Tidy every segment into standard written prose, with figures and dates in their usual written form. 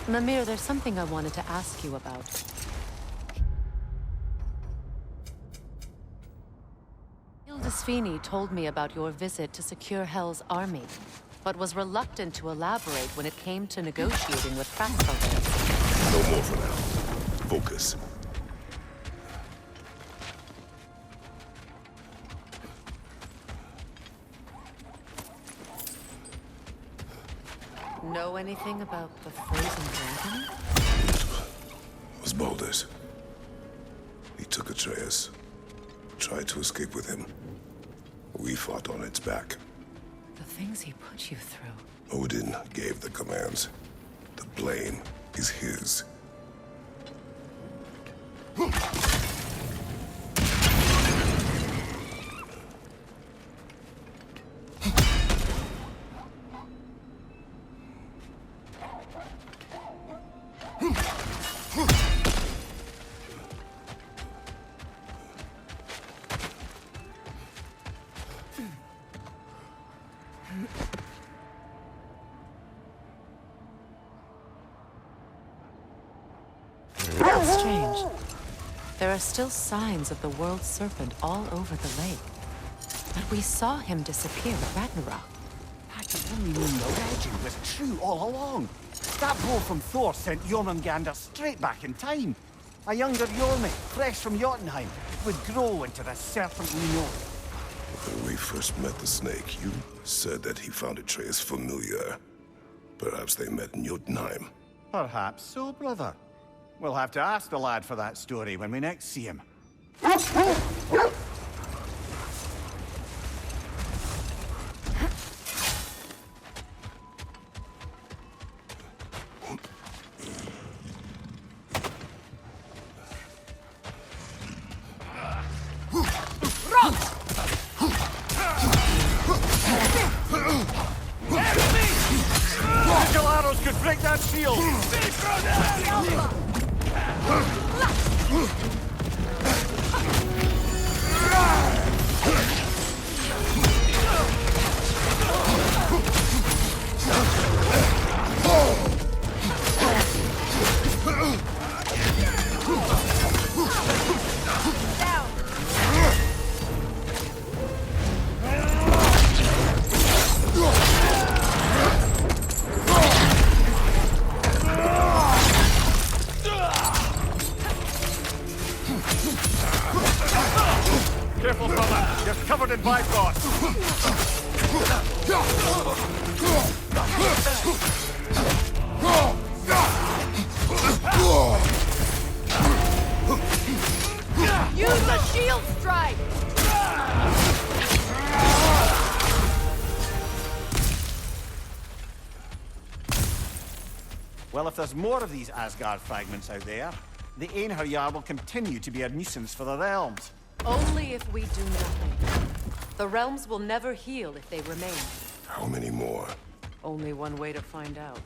Mimir, there's something I wanted to ask you about. Hildisvini told me about your visit to secure Hell's army, but was reluctant to elaborate when it came to negotiating with Frastaldir. No more for now. Focus. Know anything about the frozen dragon? It was Baldur's. He took Atreus. Tried to escape with him. We fought on its back. The things he put you through. Odin gave the commands. The blame is his. That's strange. There are still signs of the world serpent all over the lake. But we saw him disappear at Ragnarok. I can only mean the legend was true all along. That blow from Thor sent Jormungandr straight back in time. A younger Jormi, fresh from Jotunheim, would grow into the serpent we know. When we first met the snake, you said that he found Atreus familiar. Perhaps they met in Jotunheim. Perhaps so, brother. We'll have to ask the lad for that story when we next see him. Your arrows could break that shield! Careful, brother! You're covered in Bifrost! Use the shield strike! Well, if there's more of these Asgard fragments out there, the Einherjar will continue to be a nuisance for the realms. Only if we do nothing. The realms will never heal if they remain. How many more? Only one way to find out.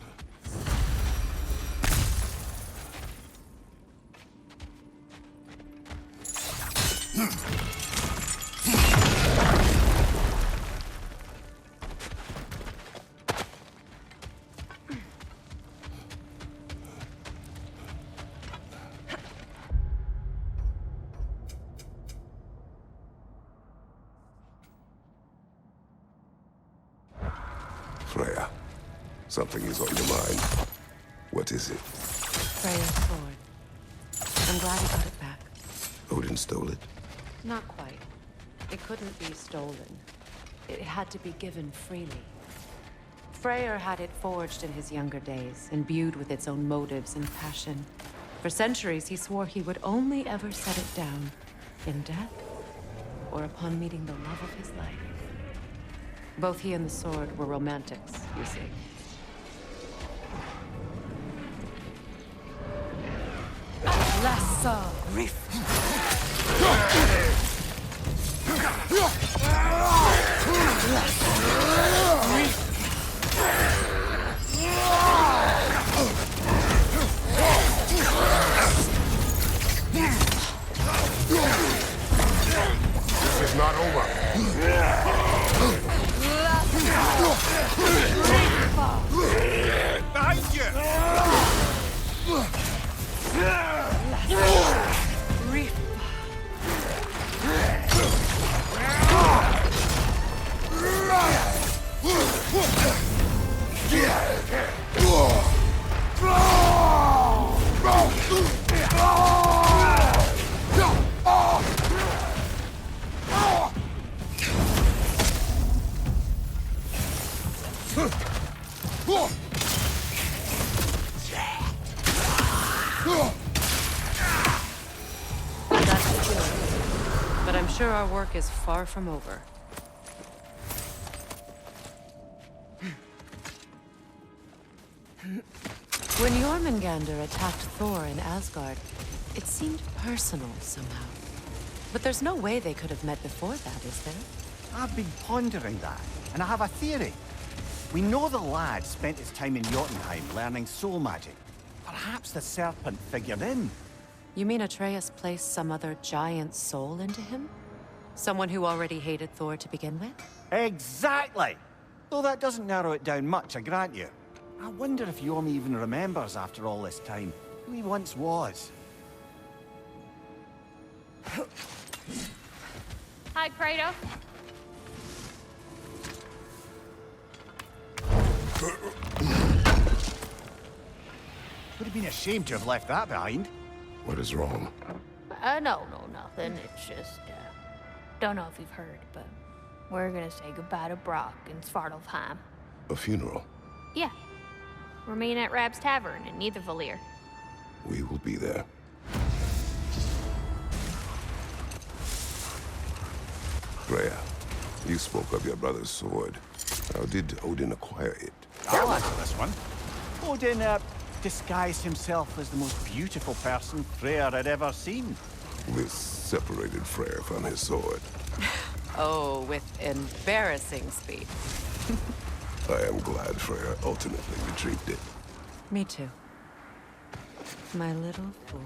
Freya, something is on your mind. What is it? Freya's sword. I'm glad he got it back. Odin stole it? Not quite. It couldn't be stolen. It had to be given freely. Freyr had it forged in his younger days, imbued with its own motives and passion. For centuries, he swore he would only ever set it down in death or upon meeting the love of his life. Both he and the sword were romantics, you see. Lassa Rift. This is not over. Behind you! That's true. But I'm sure our work is far from over. When Jormungandr attacked Thor in Asgard, it seemed personal somehow. But there's no way they could have met before that, is there? I've been pondering that, and I have a theory. We know the lad spent his time in Jotunheim learning soul magic. Perhaps the serpent figured in. You mean Atreus placed some other giant soul into him? Someone who already hated Thor to begin with? Exactly! Though that doesn't narrow it down much, I grant you. I wonder if Yorm even remembers after all this time who he once was. Hi, Kratos. Would have been a shame to have left that behind. What is wrong? No, nothing. It's just, don't know if you've heard, but we're gonna say goodbye to Brock in Svartalfheim. A funeral? Yeah. We're meeting at Rab's Tavern in Nethervalir. We will be there. Freya, you spoke of your brother's sword. How did Odin acquire it? I'll answer this one. Odin, disguised himself as the most beautiful person Freyr had ever seen. This separated Freyr from his sword. Oh, with embarrassing speed. I am glad Freyr ultimately retrieved it. Me too. My little fool.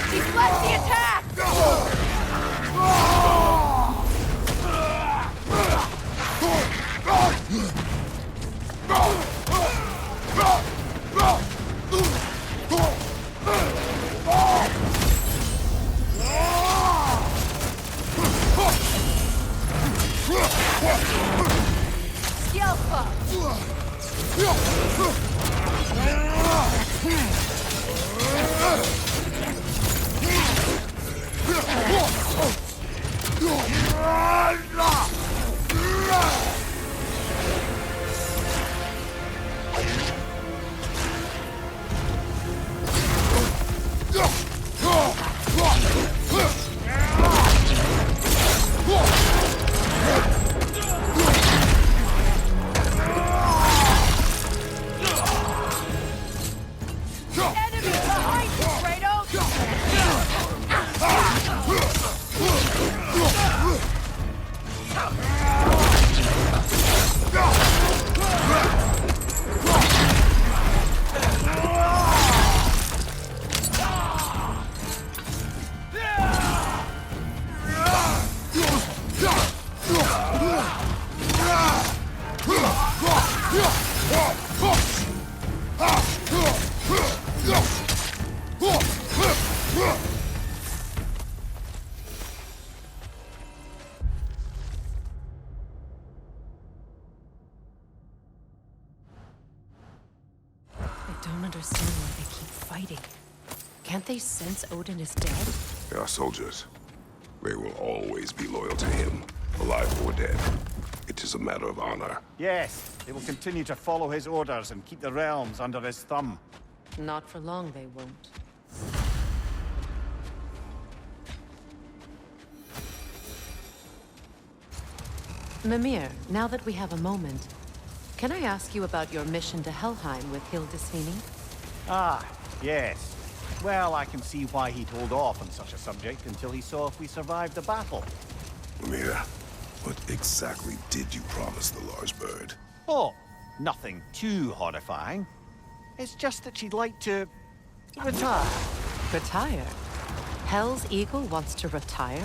Deflect the attack! Skill Enemy behind you, Kratos! I don't understand why they keep fighting. Can't they sense Odin is dead? They are soldiers. They will always be loyal to him, alive or dead. It is a matter of honor. Yes, they will continue to follow his orders and keep the realms under his thumb. Not for long, they won't. Mimir, now that we have a moment, can I ask you about your mission to Helheim with Hildisvini? Ah, yes. Well, I can see why he'd hold off on such a subject until he saw if we survived the battle. Mimir, what exactly did you promise the large bird? Oh, nothing too horrifying. It's just that she'd like to Retire. Retire? Hell's Eagle wants to retire?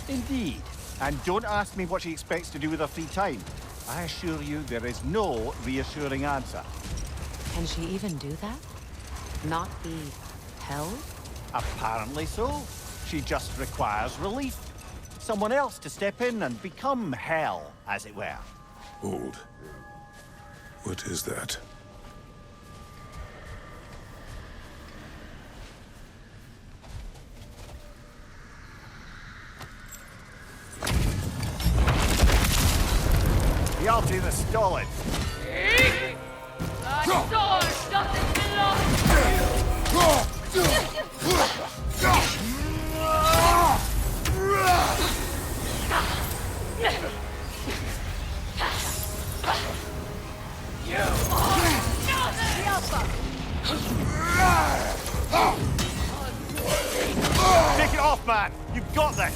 Indeed. And don't ask me what she expects to do with her free time. I assure you there is no reassuring answer. Can she even do that? Not be hell? Apparently so. She just requires relief. Someone else to step in and become hell, as it were. Hold. What is that? The altar is stolen. That sword doesn't belong You are nothing! Take it off, man! You've got this!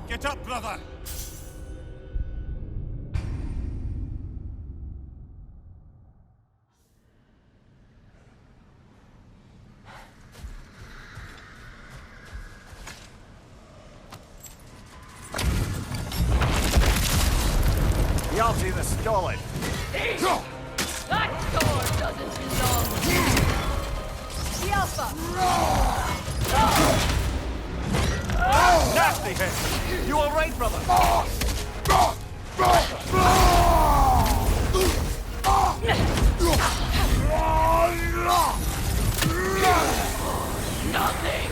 Get up, brother! The altar is stolen. That sword doesn't belong to you! The Alpha! Nasty hit! You all right, brother? Nothing!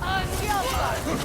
I'm the Alpha!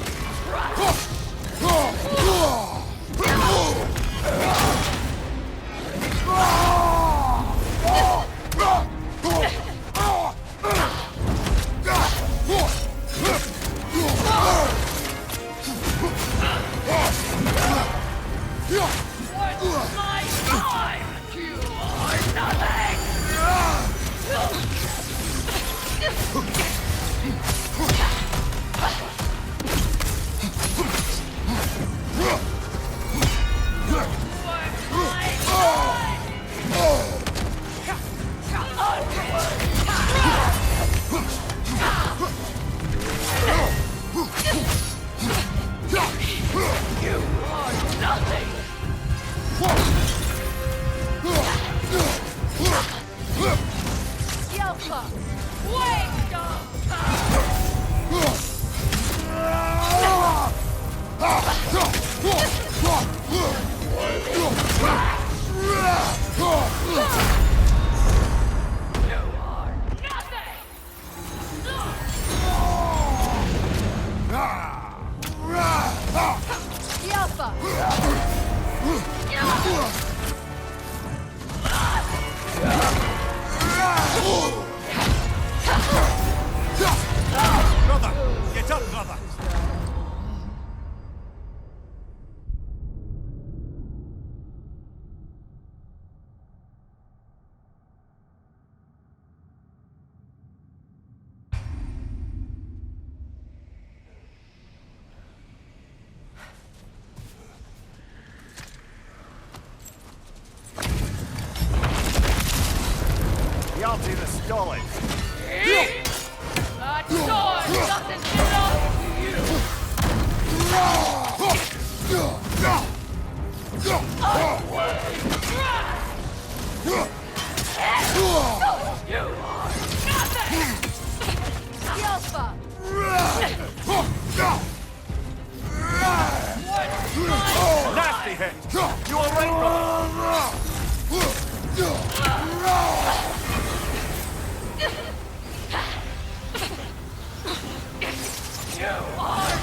Alpha! Brother! Get up, brother! Yalti the Stolid. That sword doesn't belong to you! You are nothing! Alpha! Nasty hit! You alright, brother? You are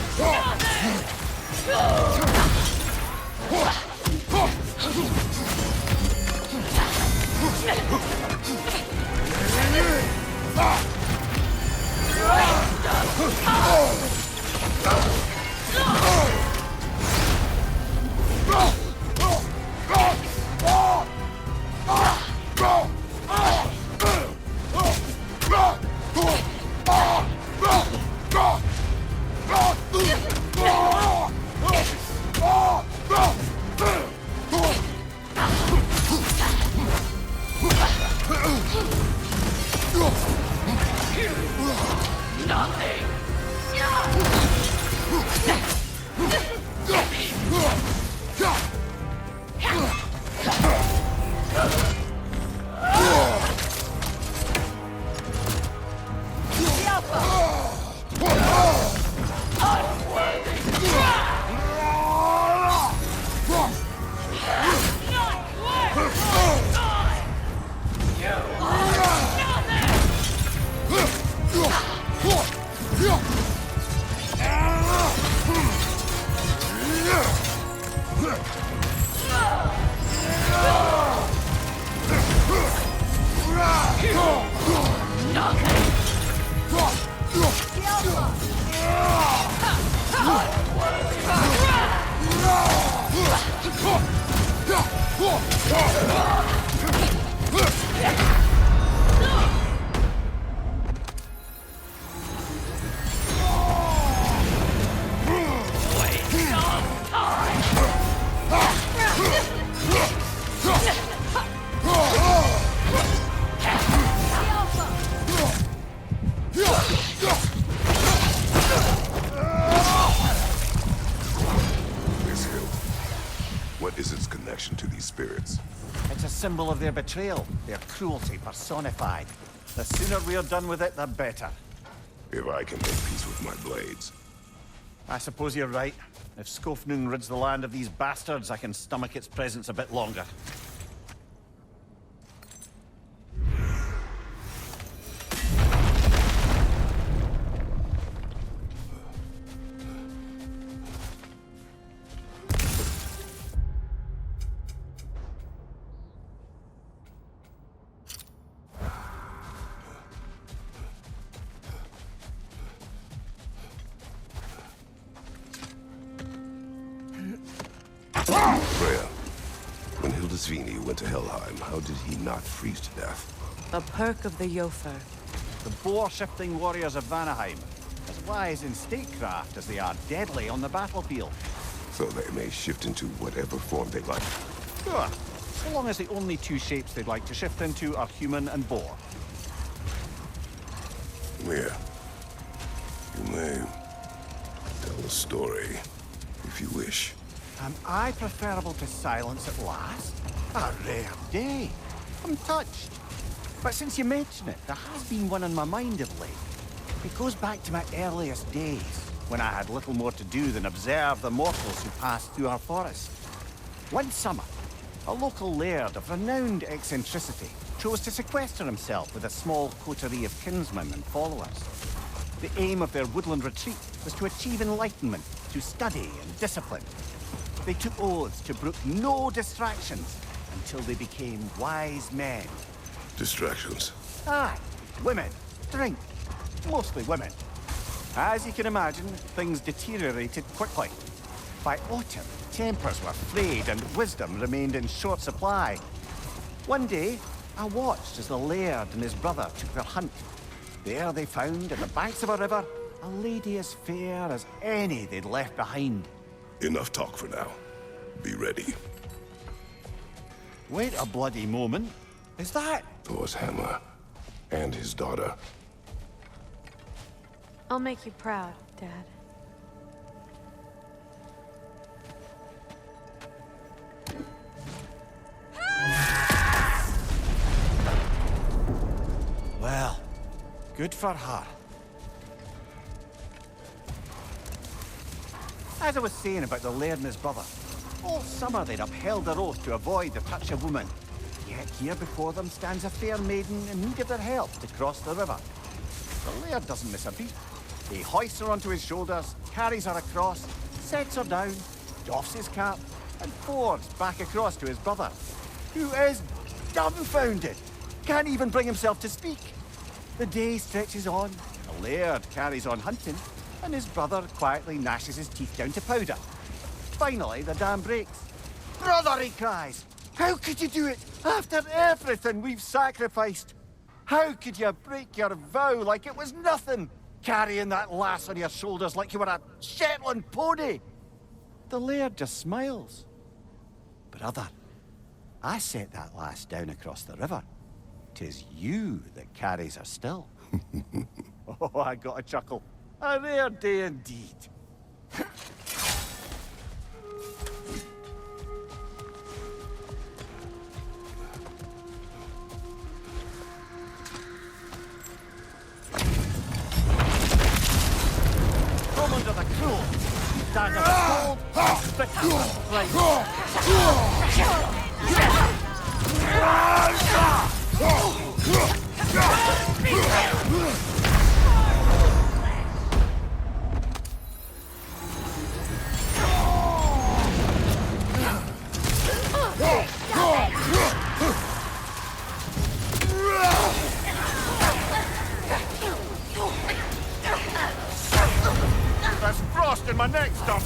nothing! What is its connection to these spirits? It's a symbol of their betrayal, their cruelty personified. The sooner we're done with it, the better. If I can make peace with my blades. I suppose you're right. If Skofnung rids the land of these bastards, I can stomach its presence a bit longer. Freya, when Hildisvini went to Helheim, how did he not freeze to death? A perk of the Jofer. The boar-shifting warriors of Vanaheim, as wise in statecraft as they are deadly on the battlefield. So they may shift into whatever form they like. Sure, so long as the only two shapes they'd like to shift into are human and boar. Mia, you may tell a story, if you wish. Am I preferable to silence at last? A rare day. I'm touched. But since you mention it, there has been one on my mind of late. It goes back to my earliest days, when I had little more to do than observe the mortals who passed through our forest. One summer, a local laird of renowned eccentricity chose to sequester himself with a small coterie of kinsmen and followers. The aim of their woodland retreat was to achieve enlightenment to study and discipline. They took oaths to brook no distractions until they became wise men. Distractions. Aye, women, drink, mostly women. As you can imagine, things deteriorated quickly. By autumn, tempers were frayed and wisdom remained in short supply. One day, I watched as the laird and his brother took their hunt. There they found, at the banks of a river, a lady as fair as any they'd left behind. Enough talk for now. Be ready. Wait a bloody moment. Is that? Thor's hammer. And his daughter. I'll make you proud, Dad. Well, good for her. As I was saying about the laird and his brother, all summer they'd upheld their oath to avoid the touch of woman. Yet here before them stands a fair maiden in need of their help to cross the river. The laird doesn't miss a beat. He hoists her onto his shoulders, carries her across, sets her down, doffs his cap, and fords back across to his brother, who is dumbfounded, can't even bring himself to speak. The day stretches on, the laird carries on hunting, and his brother quietly gnashes his teeth down to powder. Finally, the dam breaks. "Brother," he cries, "how could you do it after everything we've sacrificed? How could you break your vow like it was nothing, carrying that lass on your shoulders like you were a Shetland pony?" The laird just smiles. "Brother, I set that lass down across the river. 'Tis you that carries her still." Oh, I got a chuckle. A rare day indeed. From under the cruel, stand up cold, there's frost in my neck, stop!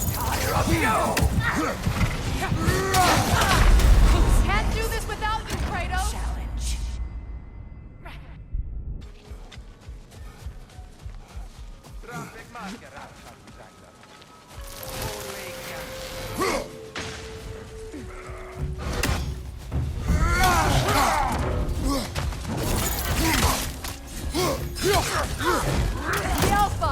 Can't do this without you, Kratos! Challenge. The Alpha!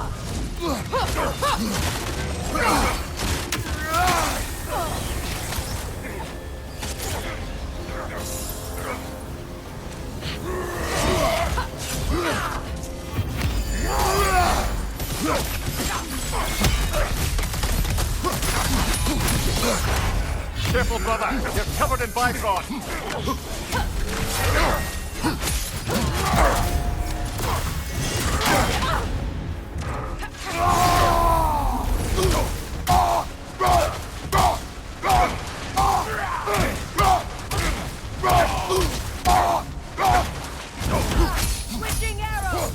Careful, brother. You're covered in Bifrost. Switching arrows!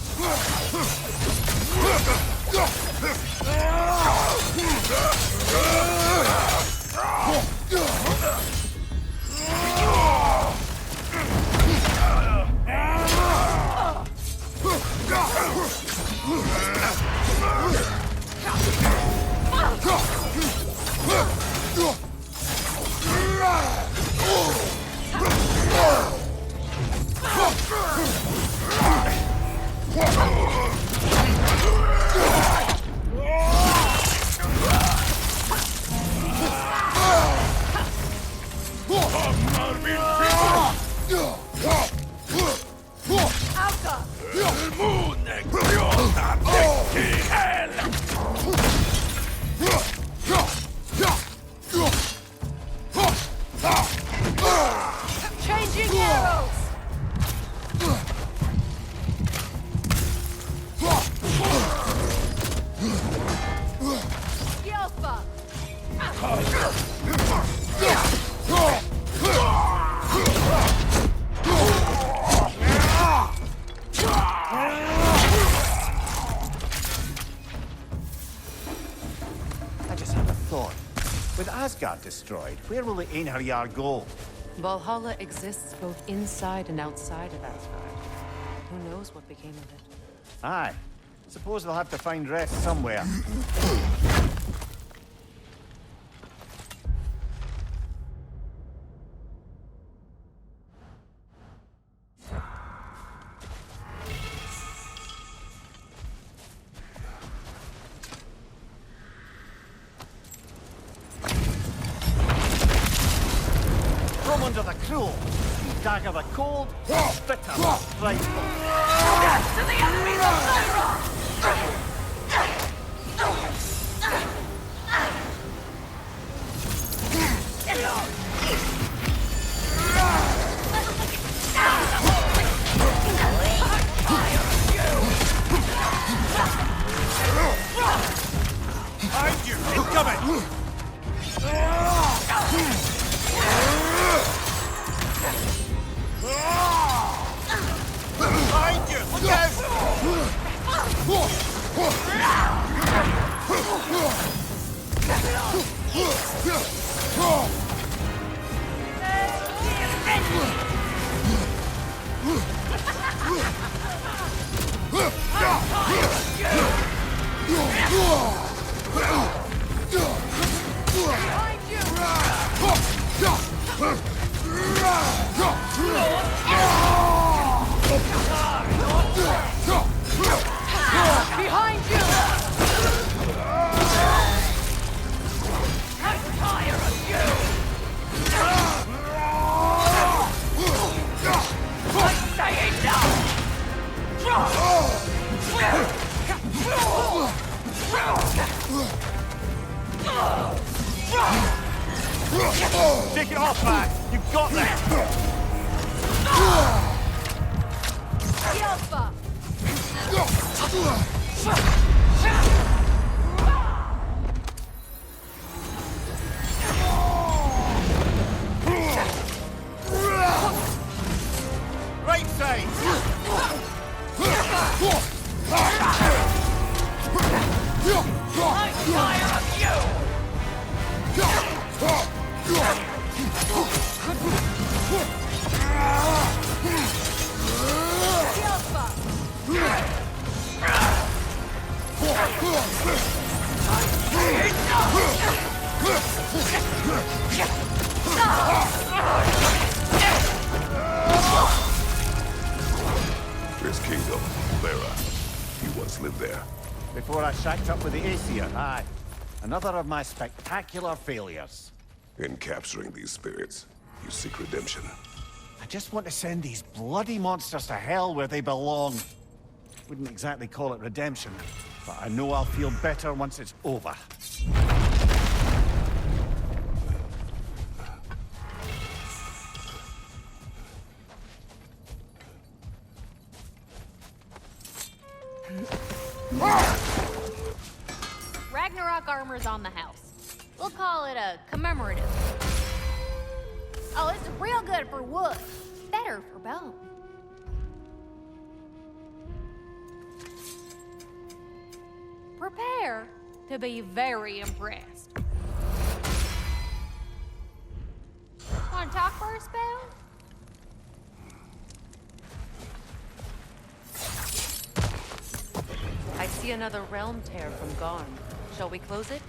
I just had a thought. With Asgard destroyed, where will the Einherjar go? Valhalla exists both inside and outside of Asgard. Who knows what became of it? Aye. Suppose they'll have to find rest somewhere. From under the cruel, dagger the cold, bitter, frightful. Death to the enemies of Lyra! Behind you! Incoming! Behind you! Look Behind you! I'm tired of you! I'm saying no! Take it off, man! You got that! Yelpa! Right side! I'm tired of you! Yelpa! This kingdom, Lyra. You once lived there. Before I shacked up with the Aesir, aye. Another of my spectacular failures. In capturing these spirits, you seek redemption. I just want to send these bloody monsters to hell where they belong. Wouldn't exactly call it redemption, but I know I'll feel better once it's over. Ragnarok armor's on the house. We'll call it a commemorative. Oh, it's real good for wood. Better for bone. Prepare to be very impressed. Want to talk for a spell? I see another realm tear from Garm. Shall we close it?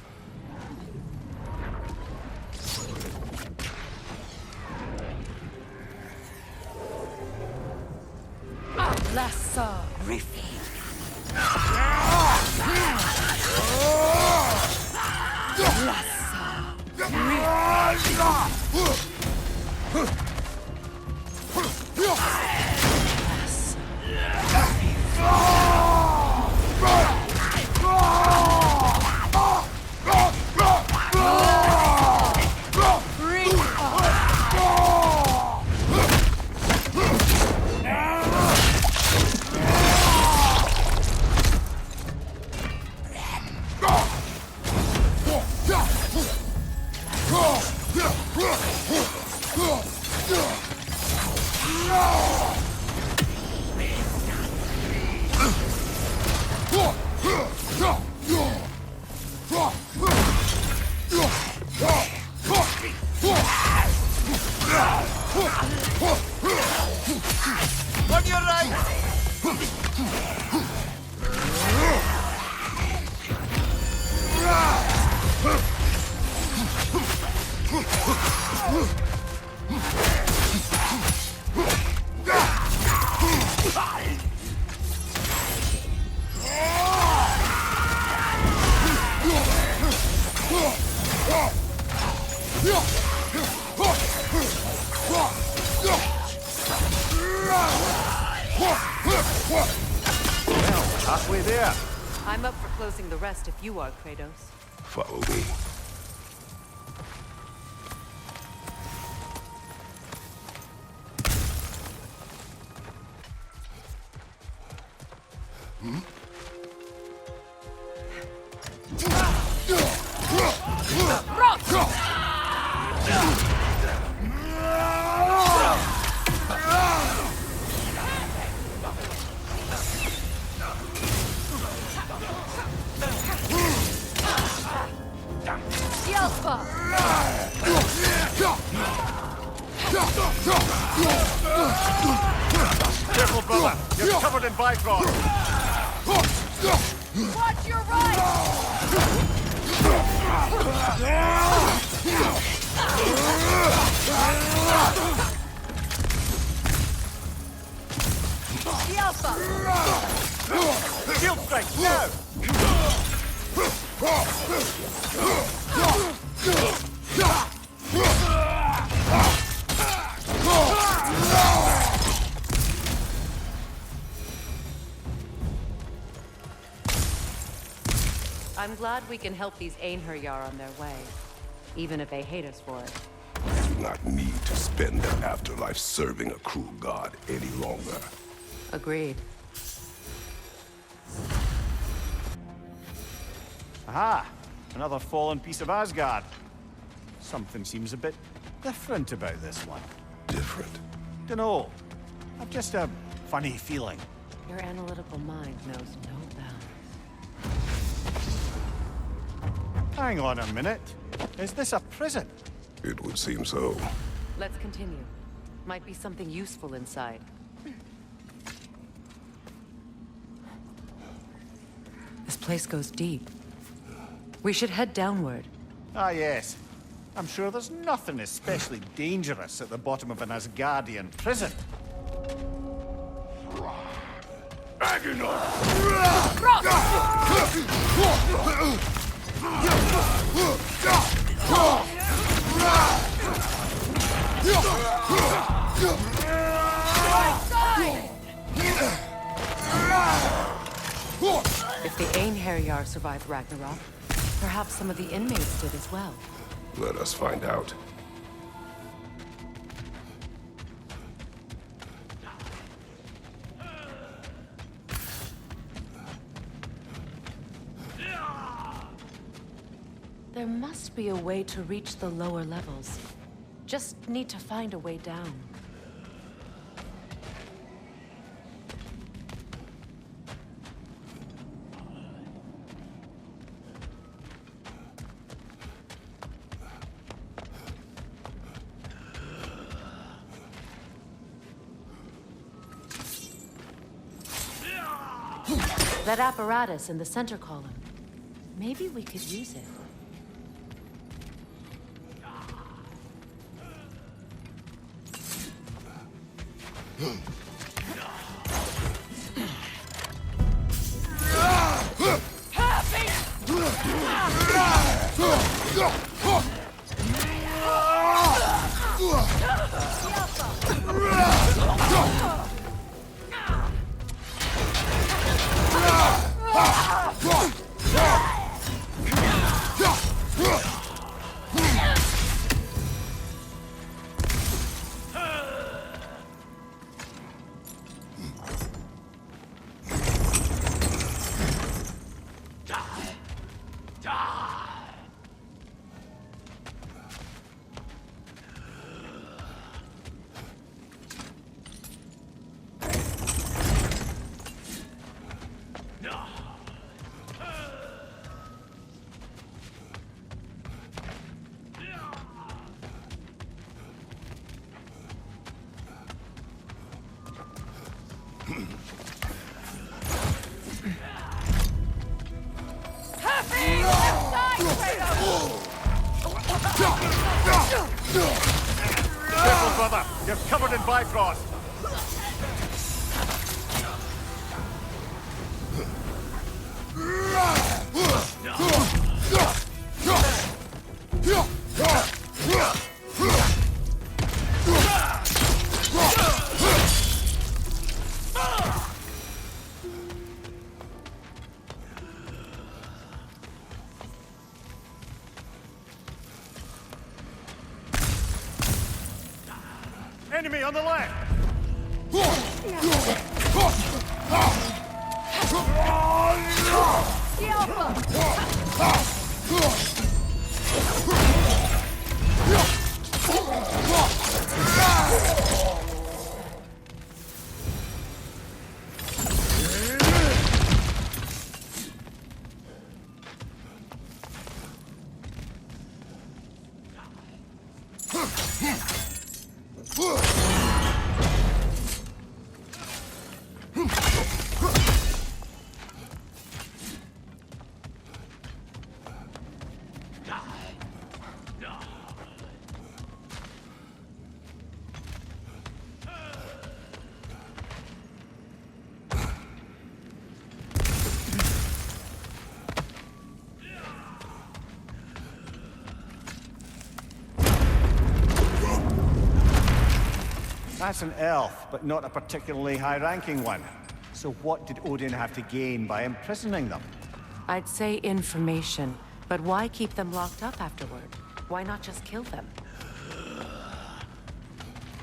Lassa Rifi. On your right! Well, halfway there. I'm up for closing the rest if you are, Kratos. Follow me. Careful, brother. You're covered in Bifrost. Watch your right! The Alpha! Shield strike, now! I'm glad we can help these Einherjar on their way, even if they hate us for it. Do not need to spend their afterlife serving a cruel god any longer. Agreed. Aha! Another fallen piece of Asgard. Something seems a bit different about this one. Different. Dunno. I've just a funny feeling. Your analytical mind knows no bounds. Hang on a minute. Is this a prison? It would seem so. Let's continue. Might be something useful inside. This place goes deep. We should head downward. Ah, yes. I'm sure there's nothing especially dangerous at the bottom of an Asgardian prison. If the Einherjar survived Ragnarok, perhaps some of the inmates did as well. Let us find out. There must be a way to reach the lower levels. Just need to find a way down. That apparatus in the center column. Maybe we could use it. Careful, brother! You're covered in Bifrost! Enemy on the left! That's an elf, but not a particularly high-ranking one. So what did Odin have to gain by imprisoning them? I'd say information, but why keep them locked up afterward? Why not just kill them?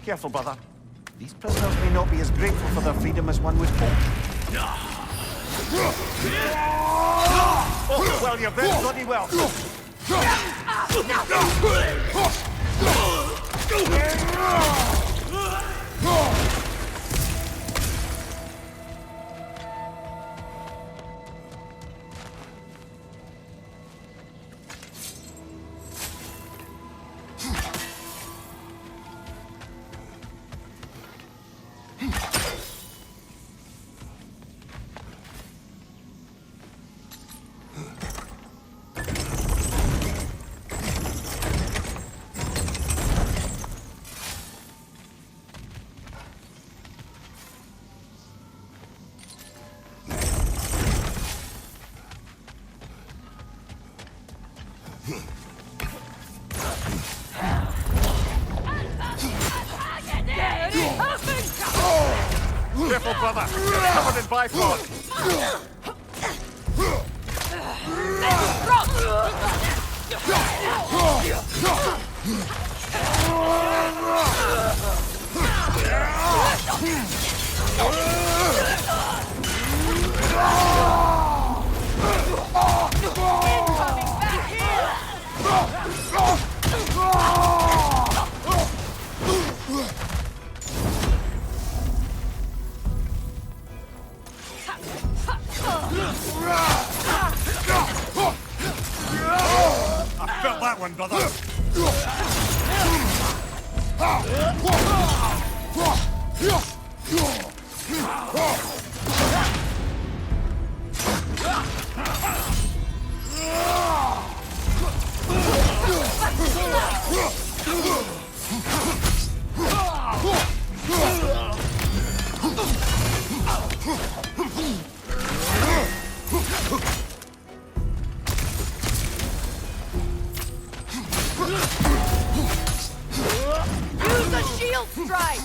Careful, brother. These prisoners may not be as grateful for their freedom as one would hope. Oh, well, you're very bloody well. Careful, brother! You're covered in Bifrost! I felt that one, brother! Use the shield strike!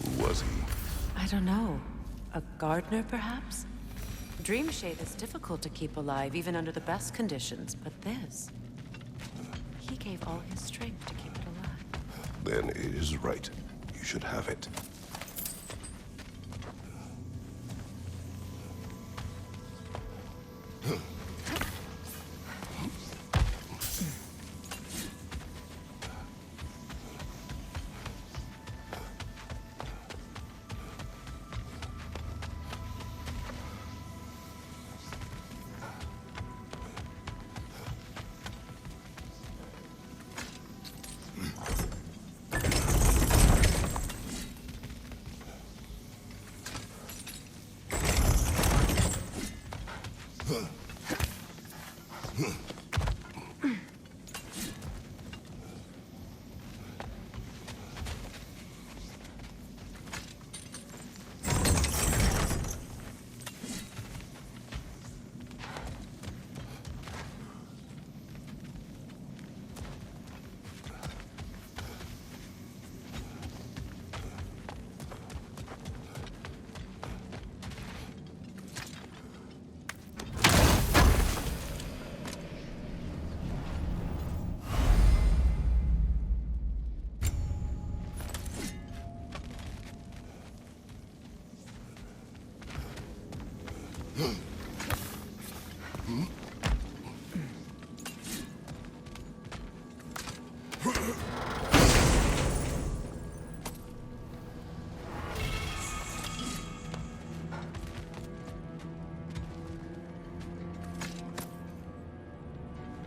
Who was he? I don't know. A gardener, perhaps? Dreamshade is difficult to keep alive, even under the best conditions, but this... He gave all his strength to keep it alive. Then it is right. You should have it.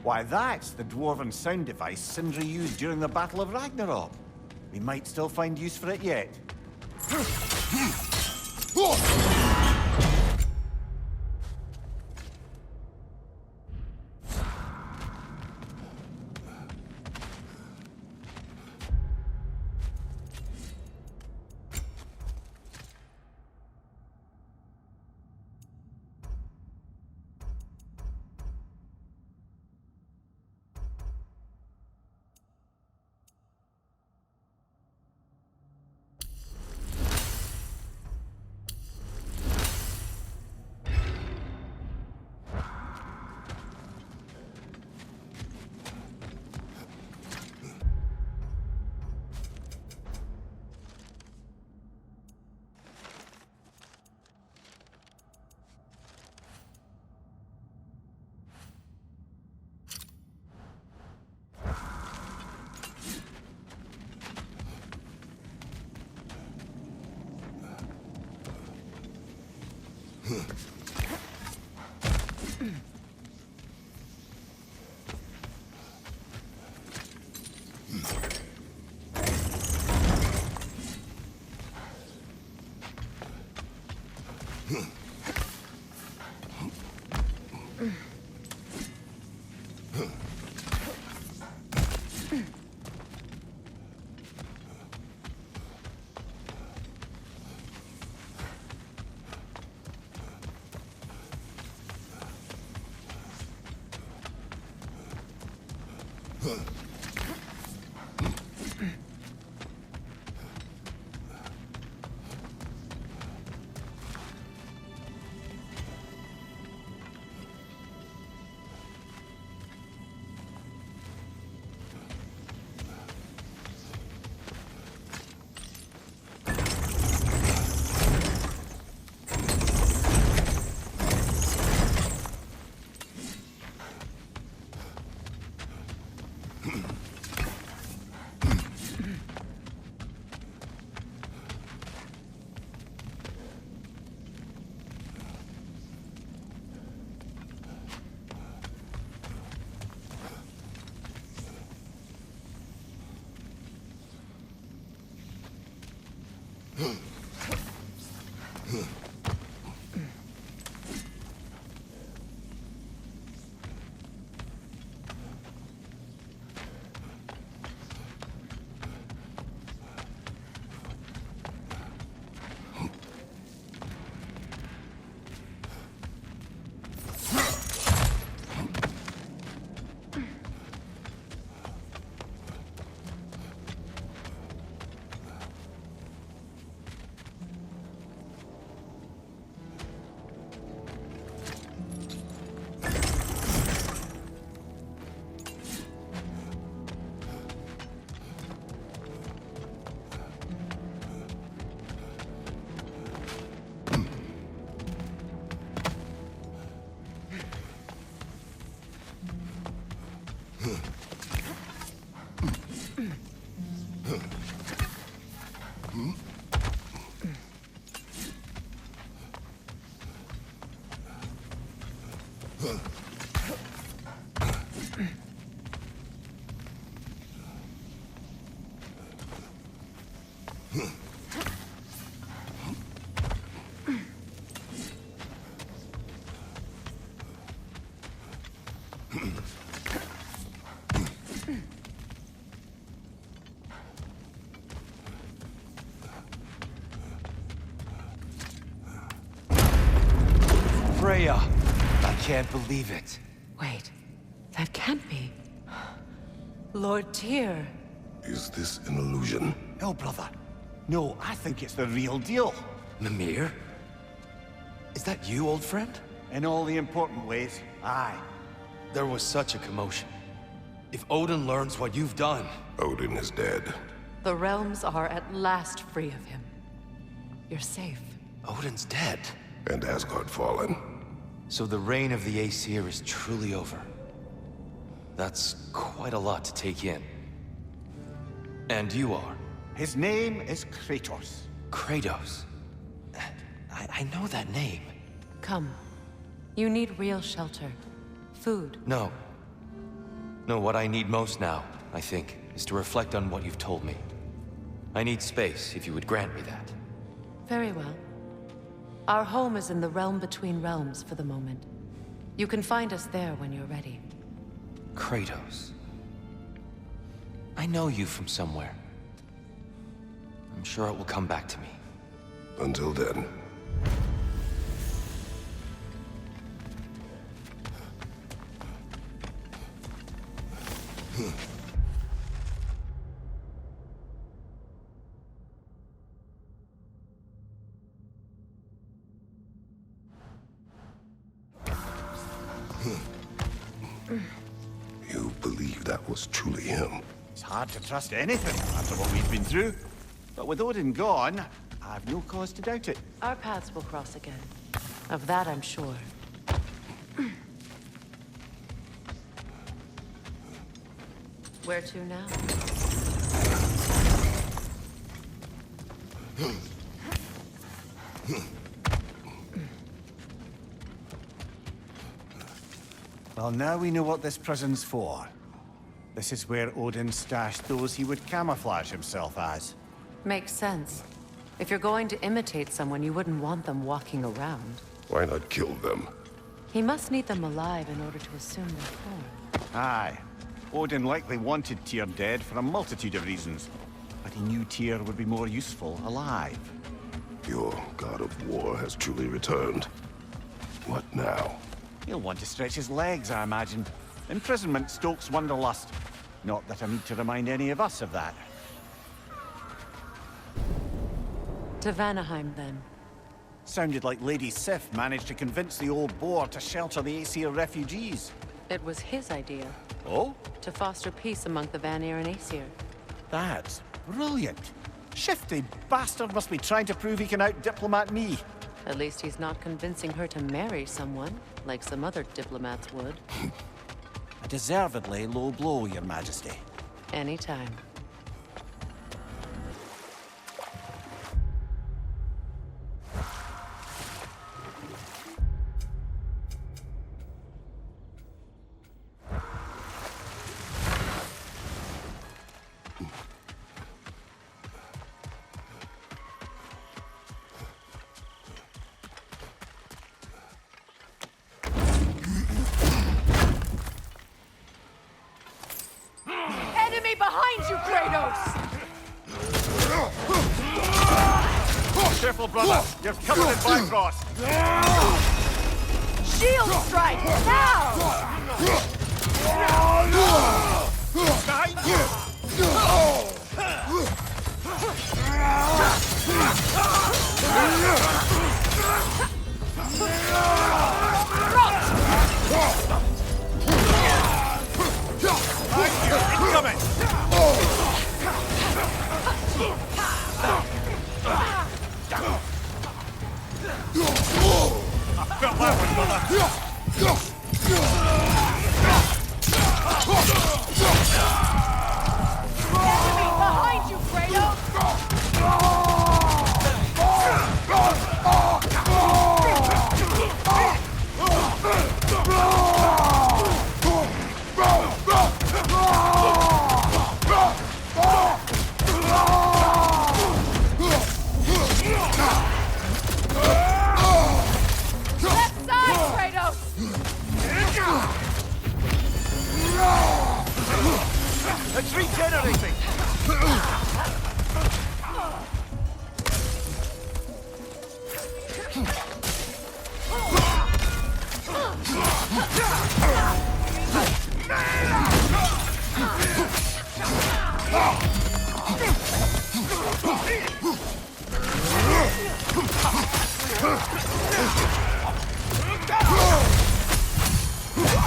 Why, that's the dwarven sound device Sindri used during the Battle of Ragnarok. We might still find use for it yet. Freya! I can't believe it. Wait, that can't be. Lord Tyr. Is this an illusion? No, brother. No, I think it's the real deal. Mimir? Is that you, old friend? In all the important ways, aye. There was such a commotion. If Odin learns what you've done... Odin is dead. The realms are at last free of him. You're safe. Odin's dead. And Asgard fallen. So the reign of the Aesir is truly over. That's quite a lot to take in. And you are? His name is Kratos. Kratos. I know that name. Come. You need real shelter. Food. No. No, what I need most now, I think, is to reflect on what you've told me. I need space, if you would grant me that. Very well. Our home is in the realm between realms for the moment. You can find us there when you're ready. Kratos. I know you from somewhere. I'm sure it will come back to me. Until then. You believe that was truly him? It's hard to trust anything after what we've been through. But with Odin gone, I've no cause to doubt it. Our paths will cross again. Of that I'm sure. Where to now? Well, now we know what this prison's for. This is where Odin stashed those he would camouflage himself as. Makes sense. If you're going to imitate someone, you wouldn't want them walking around. Why not kill them? He must need them alive in order to assume their form. Aye. Odin likely wanted Tyr dead for a multitude of reasons. But he knew Tyr would be more useful alive. Your God of War has truly returned. What now? He'll want to stretch his legs, I imagine. Imprisonment stokes wanderlust. Not that I need to remind any of us of that. To Vanaheim, then. Sounded like Lady Sif managed to convince the old boar to shelter the Aesir refugees. It was his idea. Oh? To foster peace among the Vanir and Aesir. That's brilliant. Shifty bastard must be trying to prove he can out-diplomat me. At least he's not convincing her to marry someone, like some other diplomats would. A deservedly low blow, Your Majesty. Anytime. Enemy behind you, Kratos! Careful, brother. You're covered in Bifrost. Shield strike! Now! Behind you! Incoming! I felt that one, brother. Enemy behind you, Kratos!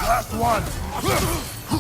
Last one!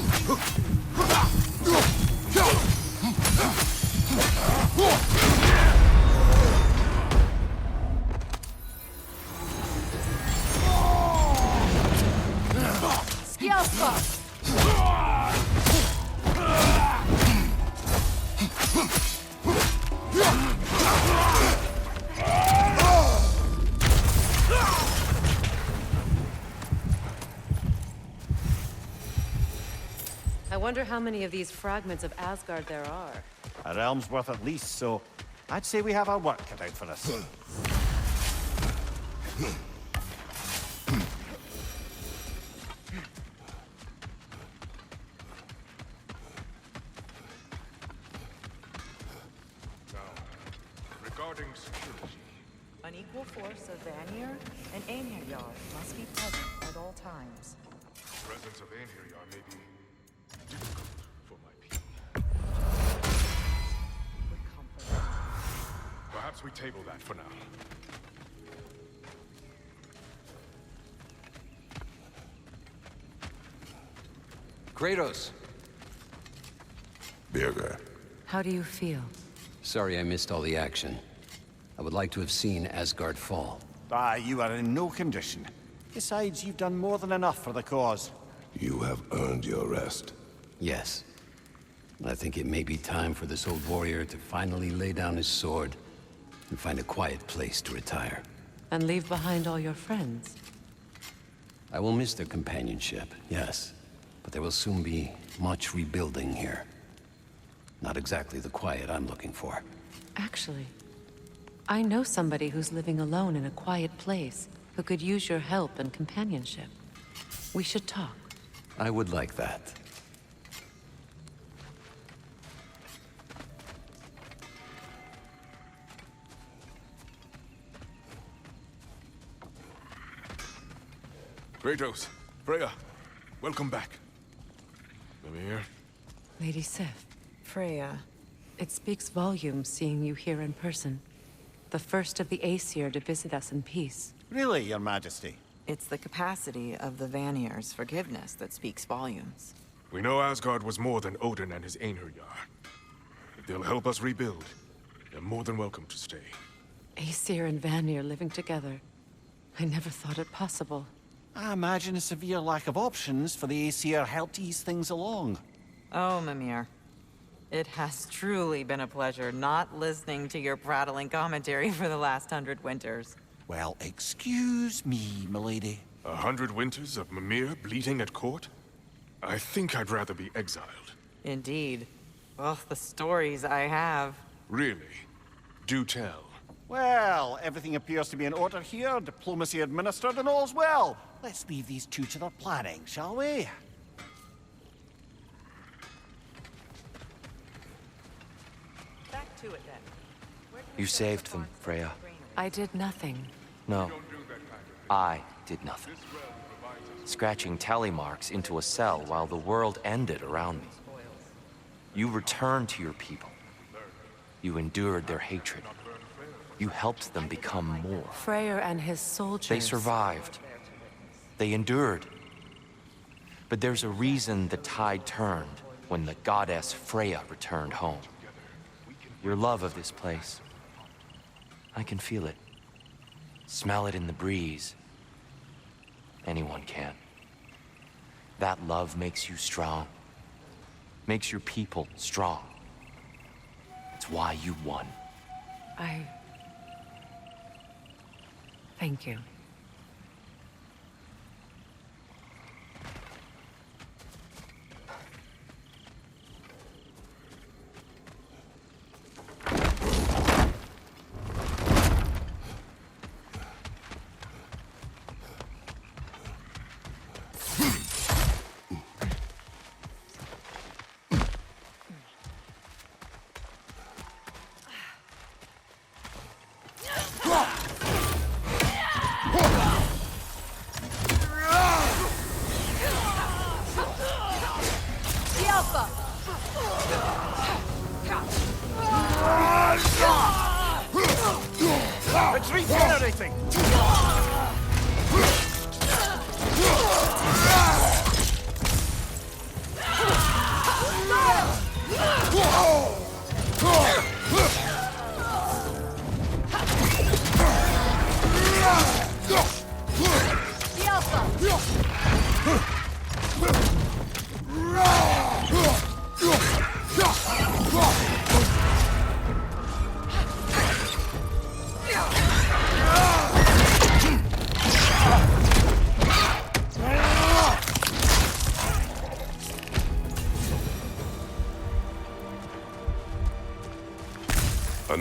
I wonder how many of these fragments of Asgard there are. A realm's worth at least, so I'd say we have our work cut out for us. Regarding security, An equal force of Vanir and Einherjar must be present at all times. the presence of Einherjar may be difficult for my people. With comfort. Perhaps we table that for now. Kratos! Birger, How do you feel? Sorry I missed all the action. I would like to have seen Asgard fall. Ah, you are in no condition. Besides, you've done more than enough for the cause. you have earned your rest. Yes. I think it may be time for this old warrior to finally lay down his sword and find a quiet place to retire. And leave behind all your friends? I will miss their companionship, yes. But there will soon be much rebuilding here. Not exactly the quiet I'm looking for. Actually, I know somebody who's living alone in a quiet place who could use your help and companionship. We should talk. I would like that. Kratos, Freya, welcome back. Mimir, Lady Sif, Freya, it speaks volumes seeing you here in person. The first of the Aesir to visit us in peace. Really, Your Majesty? it's the capacity of the Vanir's forgiveness that speaks volumes. we know Asgard was more than Odin and his Einherjar. If they'll help us rebuild, they're more than welcome to stay. Aesir and Vanir living together. I never thought it possible. I imagine a severe lack of options for the Aesir helped ease things along. Oh, Mimir. It has truly been a pleasure not listening to your prattling commentary for the last 100 winters. Well, excuse me, milady. 100 winters of Mimir bleeding at court? I think I'd rather be exiled. Indeed. Oh, the stories I have. Really? Do tell. Well, everything appears to be in order here, diplomacy administered, and all's well. Let's leave these two to their planning, shall we? Back to it then. You saved them, Freya. I did nothing. No. I did nothing. Scratching tally marks into a cell while the world ended around me. You returned to your people. You endured their hatred. You helped them become more. Freyr and his soldiers. They survived. They endured. But there's a reason the tide turned when the goddess Freya returned home. Your love of this place. I can feel it. Smell it in the breeze. Anyone can. That love makes you strong. Makes your people strong. It's why you won. Thank you.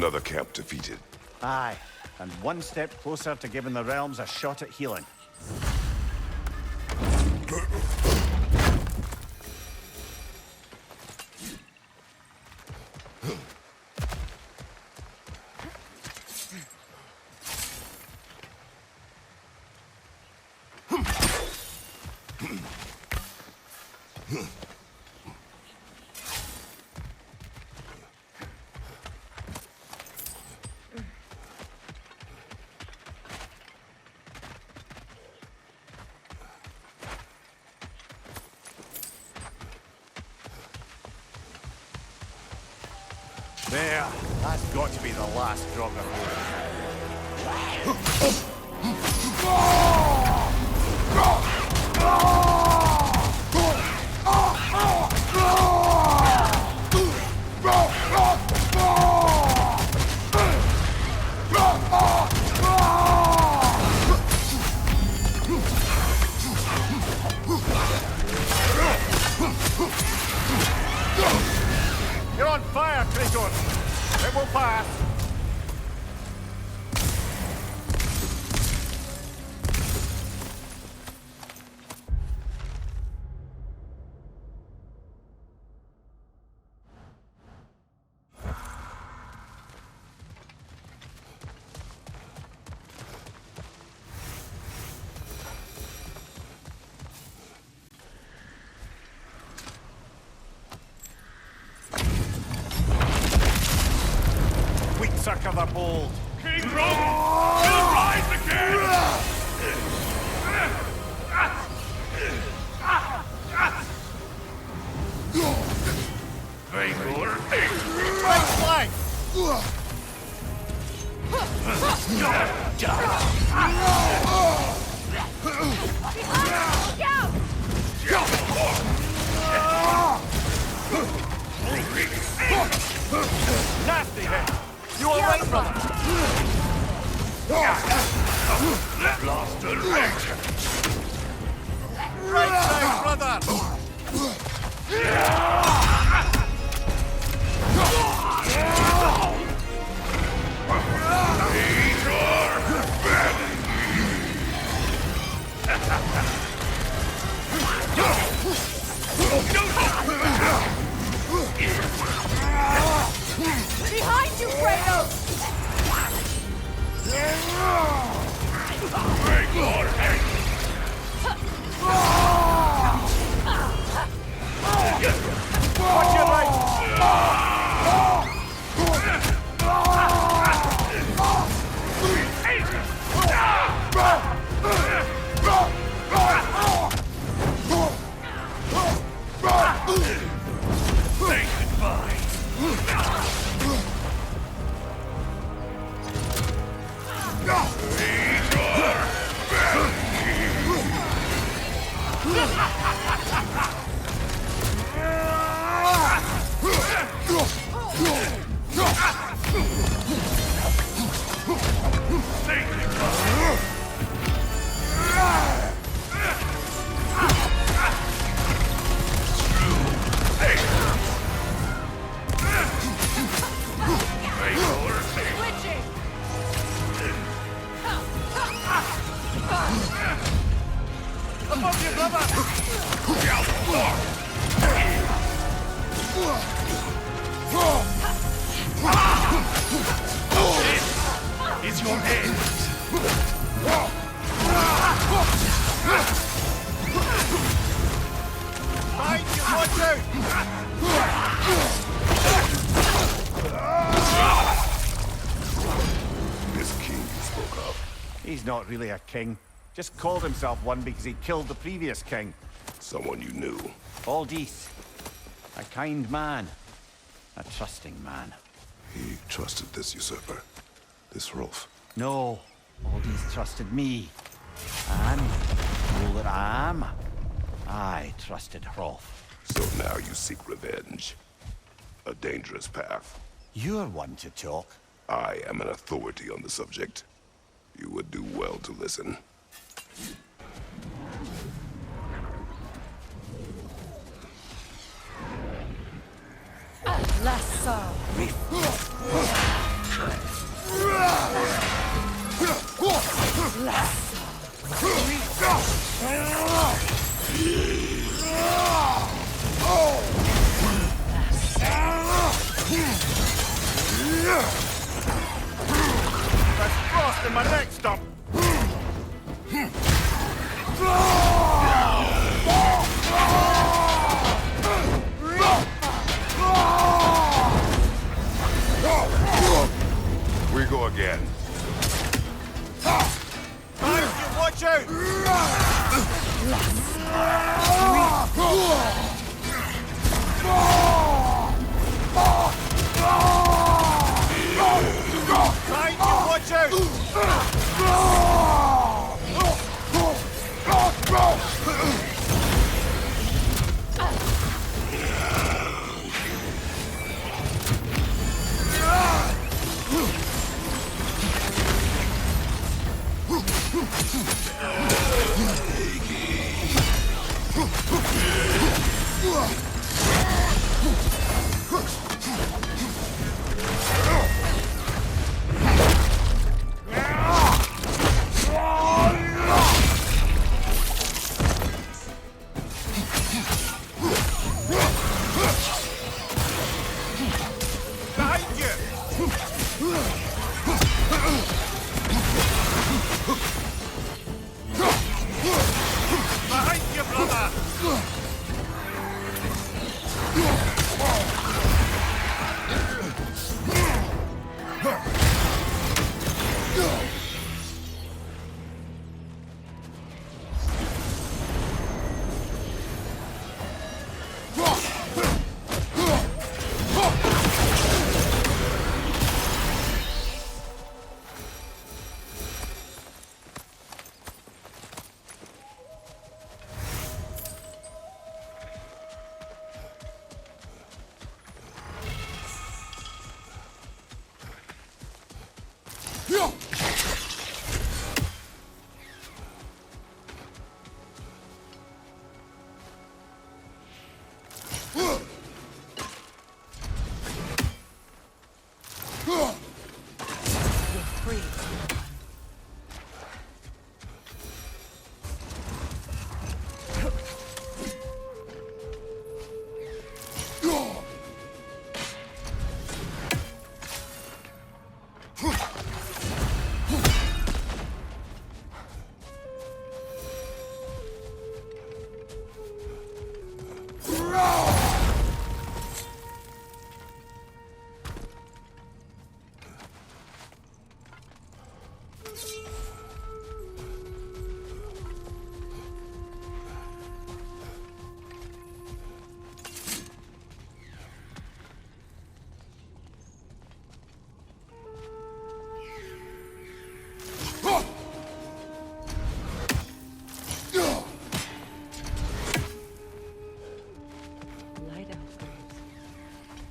Another camp defeated. Aye, and one step closer to giving the realms a shot at healing. There, that's got to be the last drop of You're on fire, Kratos! It will pass! Sucker the bold. King Rome will rise again! Vainglory! Right flank! Nasty hit! You all right, brother? Lost a leg! Right side, brother! Behind you, Kratos! Watch your right! Say goodbye! Above you, brother! This is your end! Behind you, watch out! This king you spoke of. He's not really a king. Just called himself one because he killed the previous king. Someone you knew. Aldith. A kind man. A trusting man. He trusted this usurper. This Rolf. No. Aldith trusted me. And, all that I am, I trusted Rolf. So now you seek revenge. A dangerous path. You're one to talk. I am an authority on the subject. You would do well to listen. That's frost in my neck stump. We go again. Watch out! Watch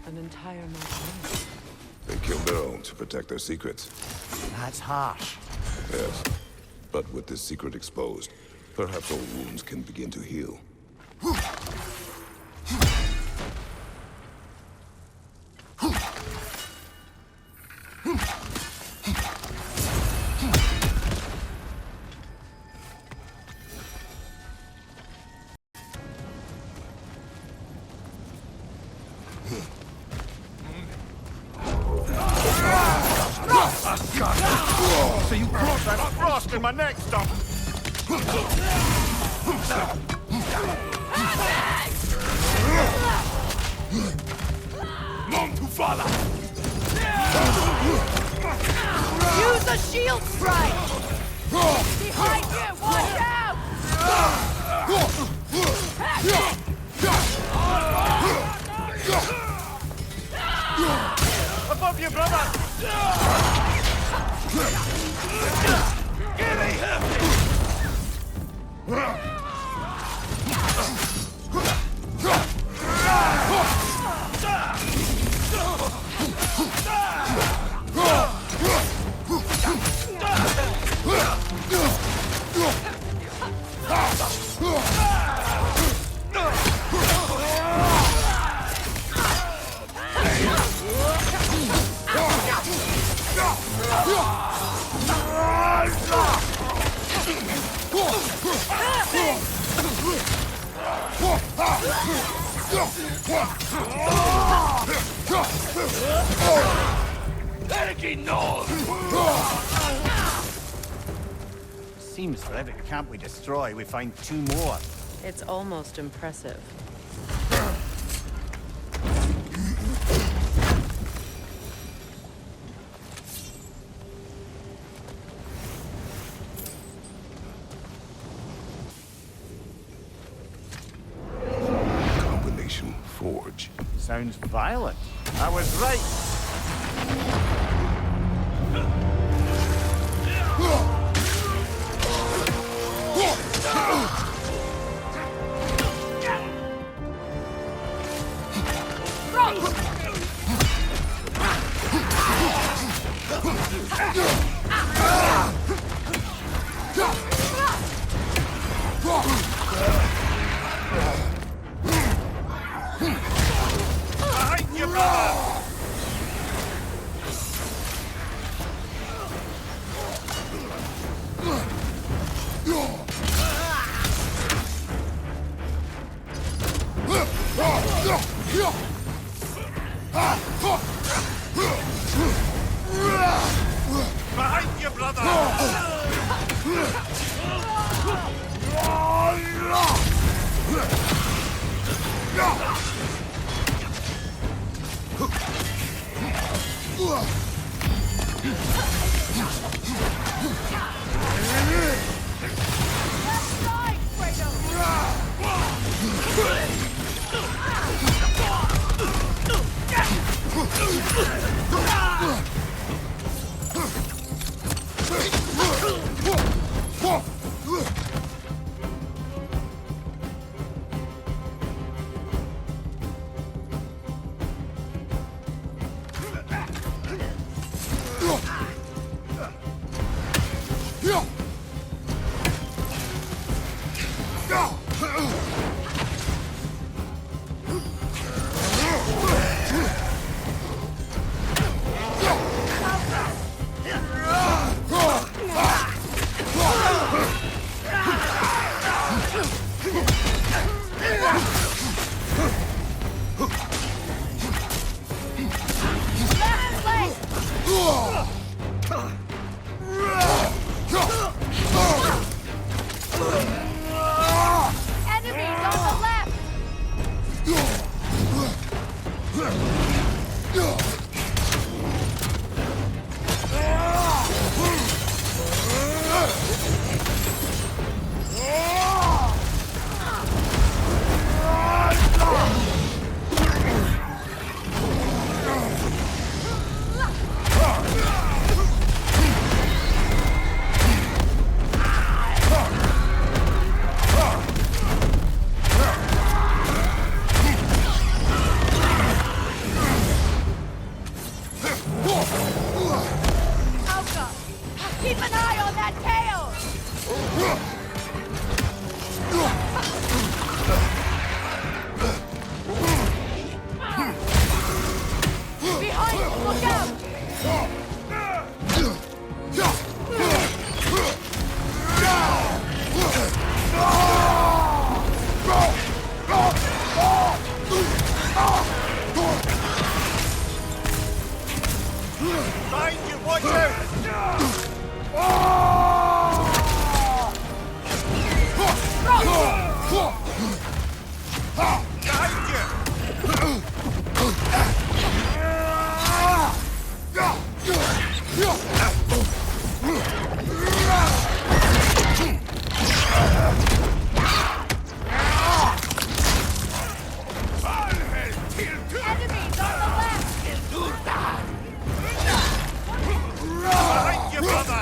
An entire mausoleum. They killed their own to protect their secrets. That's harsh. Yes. But with this secret exposed, perhaps old wounds can begin to heal. So you brought that frost in my neck stump. Mom to father. Use a shield strike! Behind you! Watch out! Above you, brother! Give me him! Seems for every camp we destroy, we find 2 more. It's almost impressive. Combination forge. Sounds violent. I was right. Behind you, brother! Behind you, brother! Behind you, watch out! Behind you! Enemies on the left! Behind you, brother!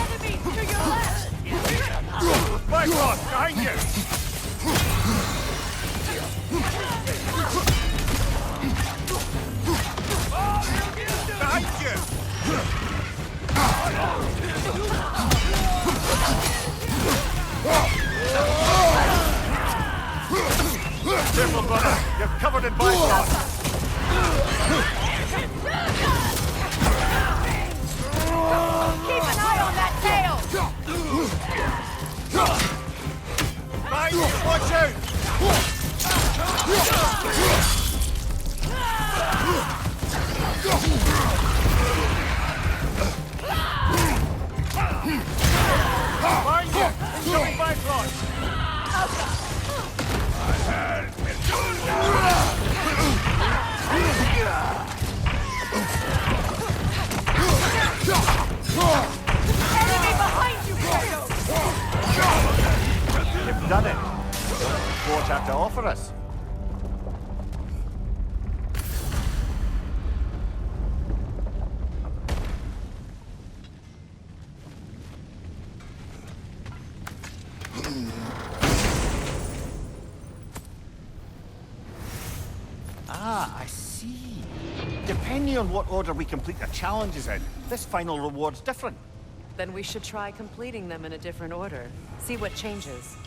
Enemies to your left! My God, behind you! Behind you! Careful, brother. You're covered in bygones. Keep an eye on that tail! Behind you, watch out! Behind you! Incoming bygones! Enemy behind you, Kratos! You've done it. What have to offer us? Ah, I see. Depending on what order we complete the challenges in, this final reward's different. Then we should try completing them in a different order. See what changes.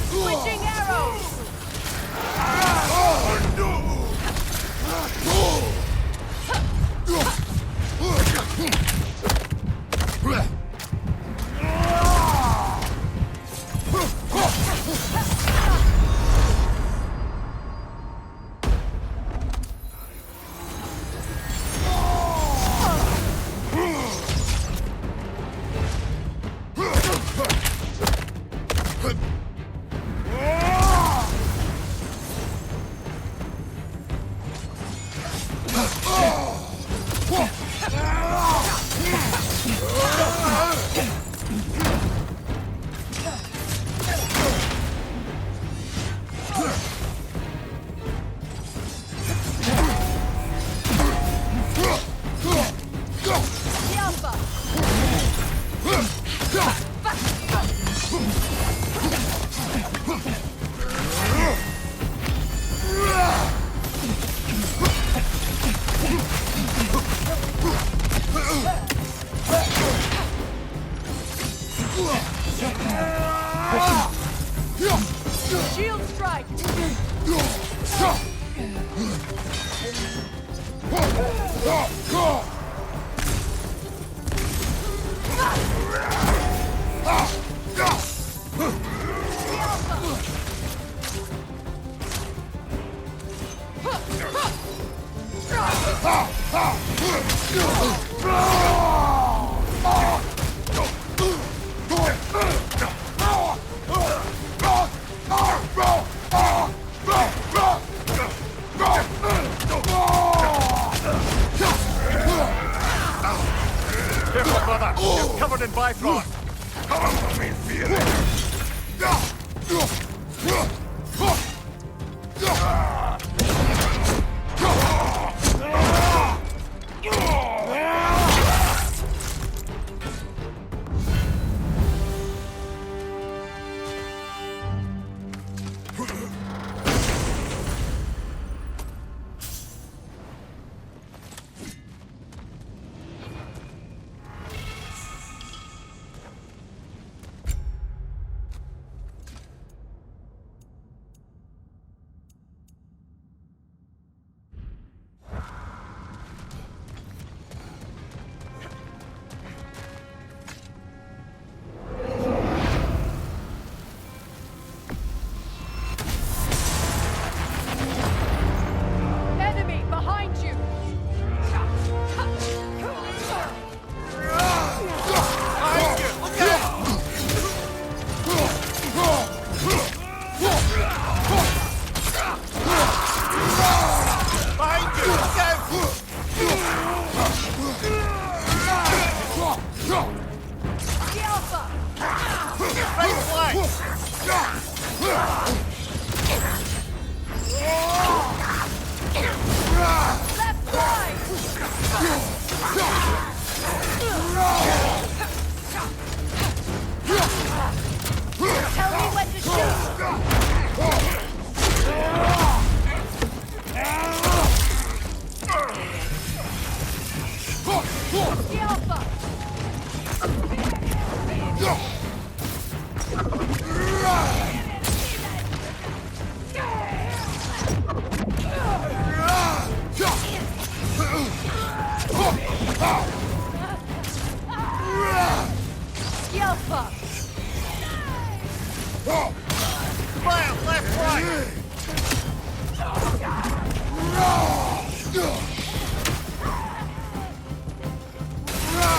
Switching arrows! Shield strike! Tell me when to shoot! The Alpha! The Alpha! Fire, left, right!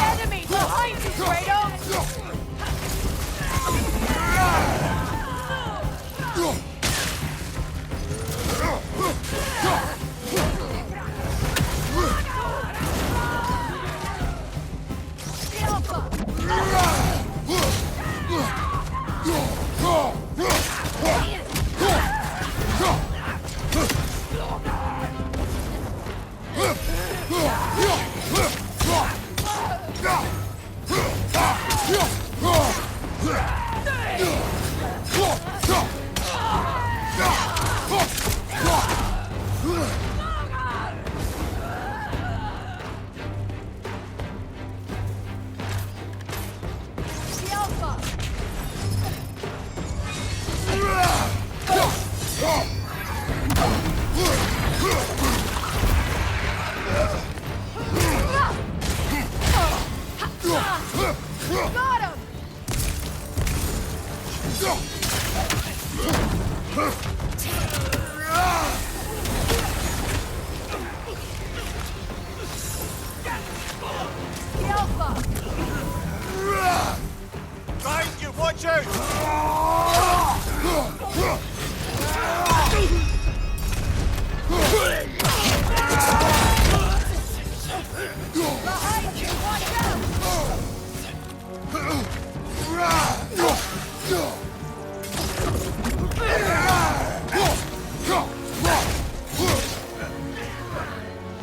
Enemy behind you, Kratos! The Alpha! The Alpha! Got him! The Alpha! Behind you, watch out! Behind you, watch out!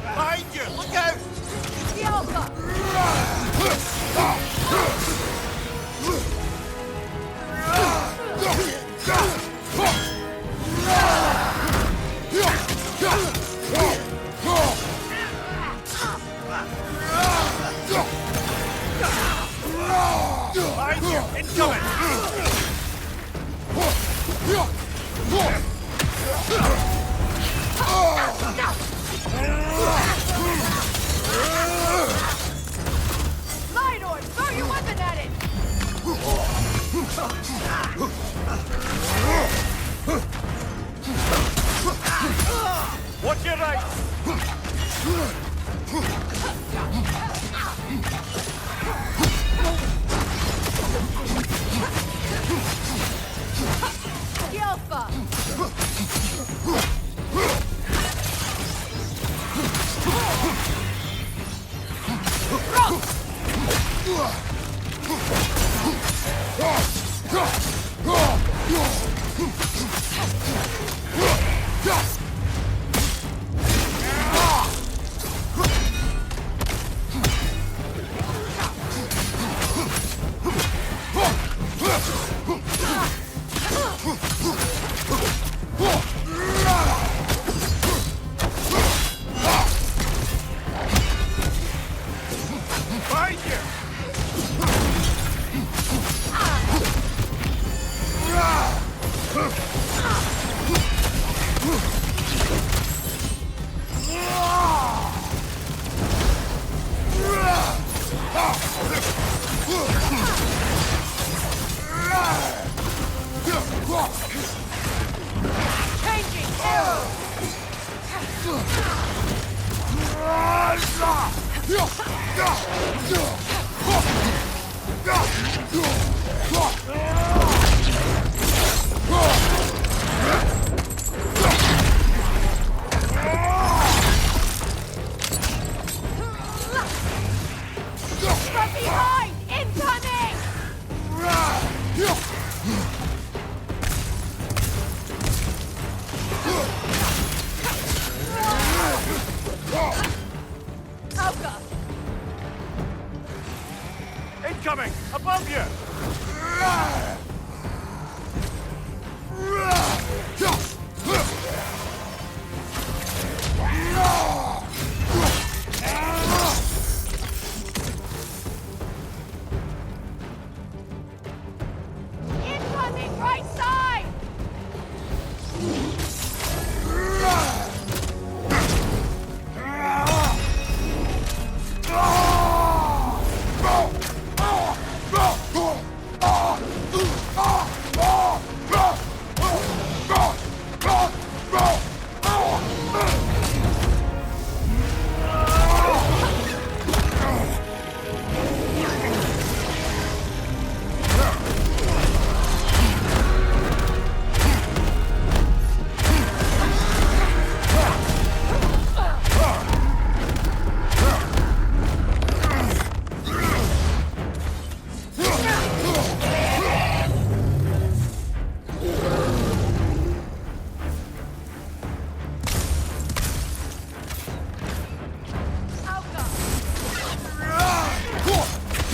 Behind you, look out! The Alpha! Behind you, incoming! Lidor, throw your weapon at it! Watch your right! The Alpha! Behind you! Changing arrow! From behind! Incoming! Right side!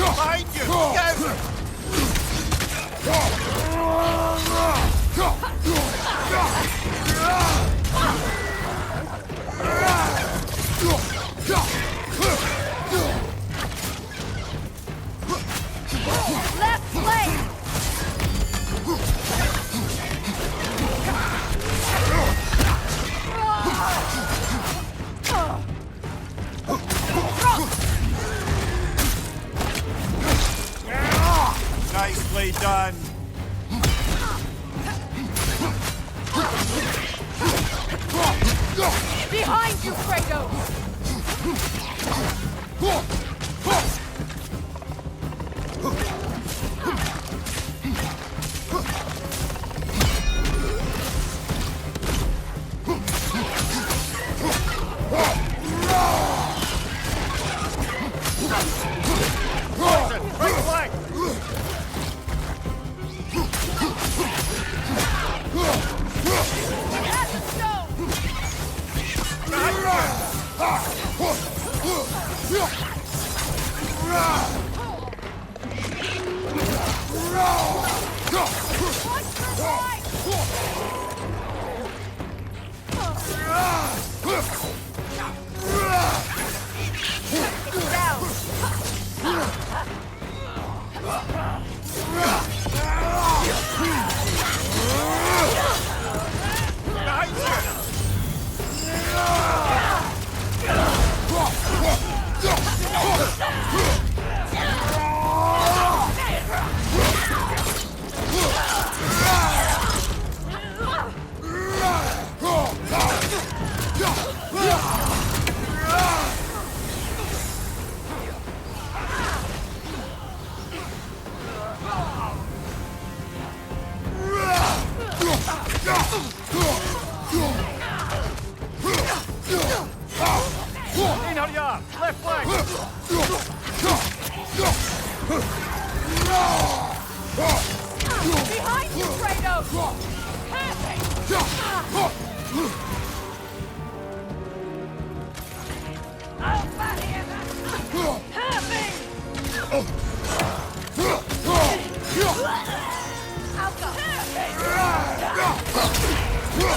Behind you! Go! Left flank! Nicely done. Behind you, Kratos! Right flank! At the stone! Watch the right! Down! Behind you! Einherjar! Left flank! Behind you, Kratos!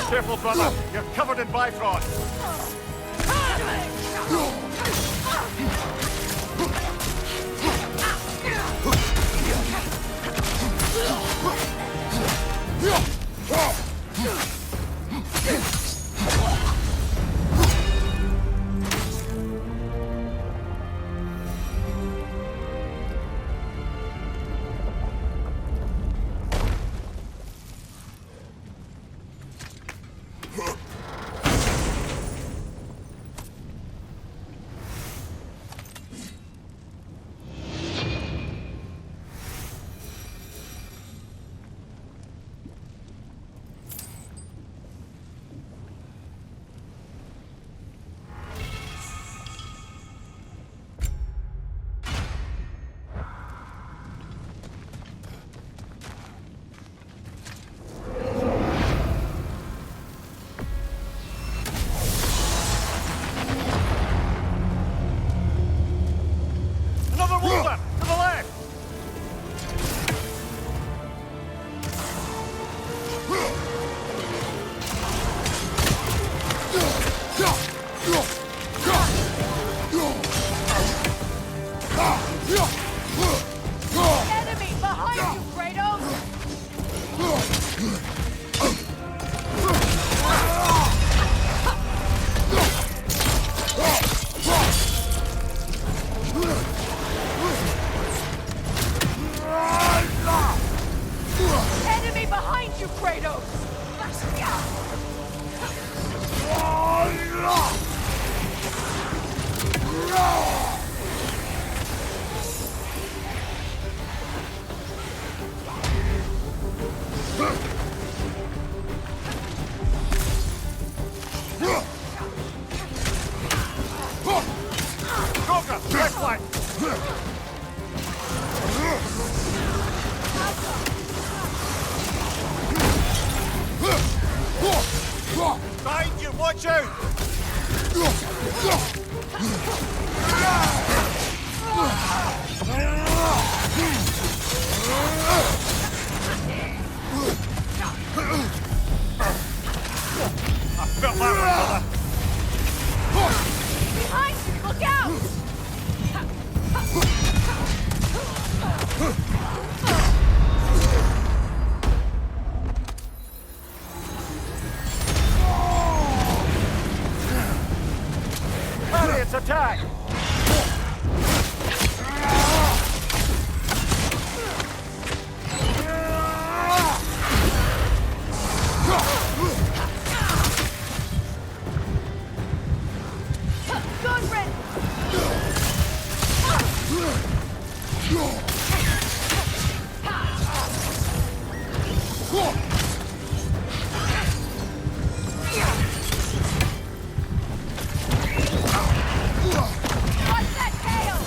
Careful, brother. You're covered in Bifrost. you, Kratos! Goga, left flank! Behind you, watch out! I felt that one, brother! Behind you! Look out! Harriet's attack! Good riddance! Watch that tail!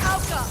Alka!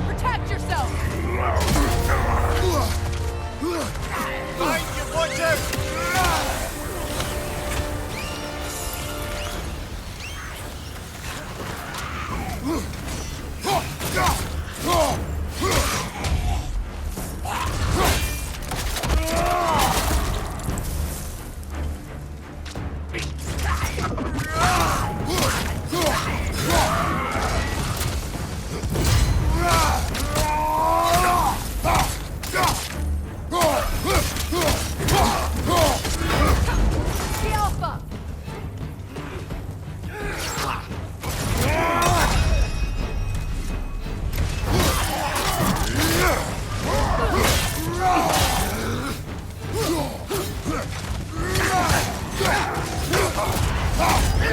Protect yourself! Behind you, watch out! The Alpha!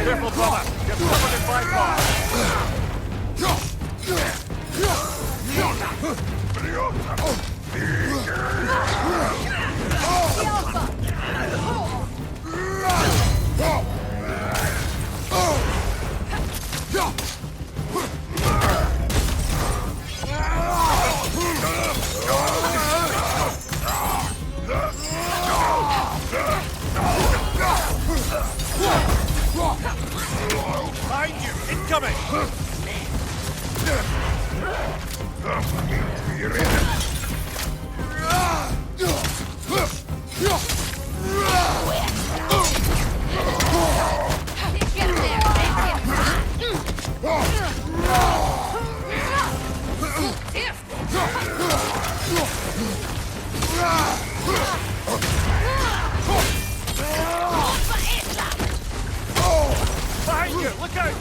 Careful, brother! You're covered in my fire! The Alpha! Behind you! Incoming! Get Behind you! Look out!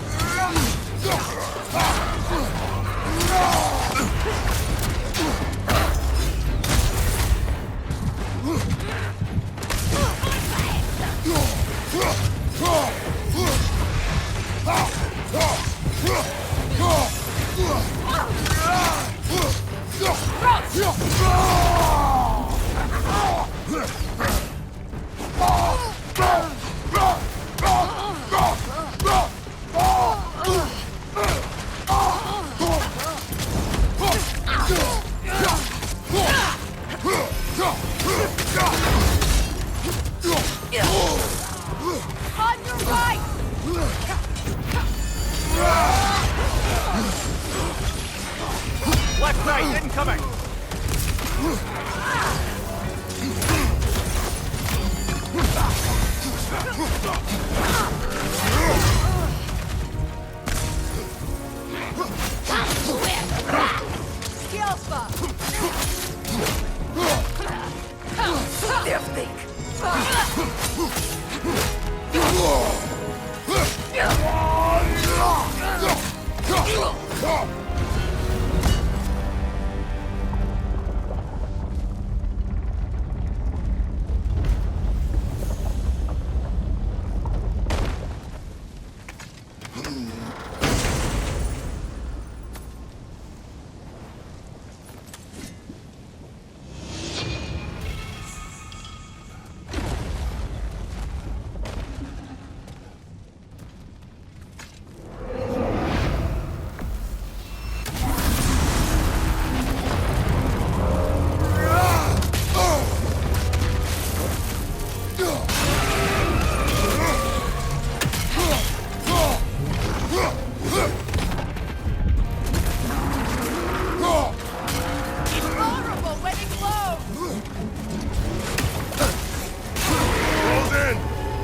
Right, incoming!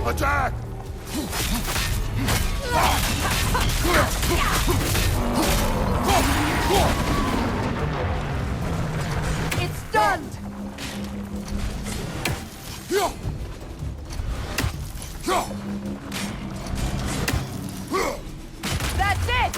Attack! It's stunned! That's it!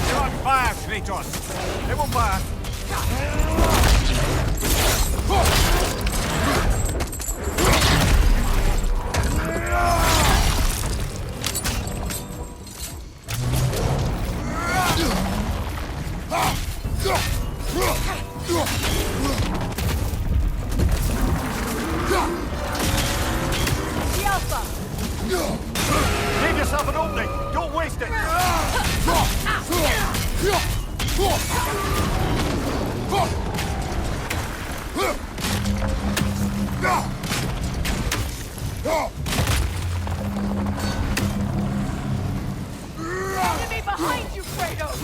You're on fire, Kratos! They won't fire! Leave yourself an opening! Don't waste it! Enemy behind you, Kratos!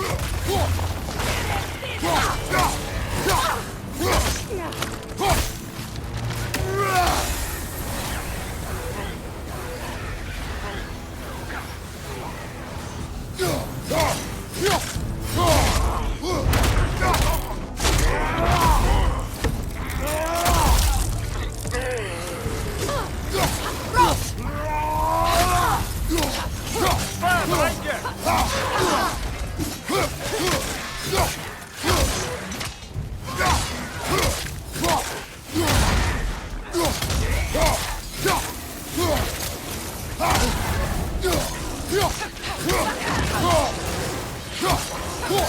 Fire behind you!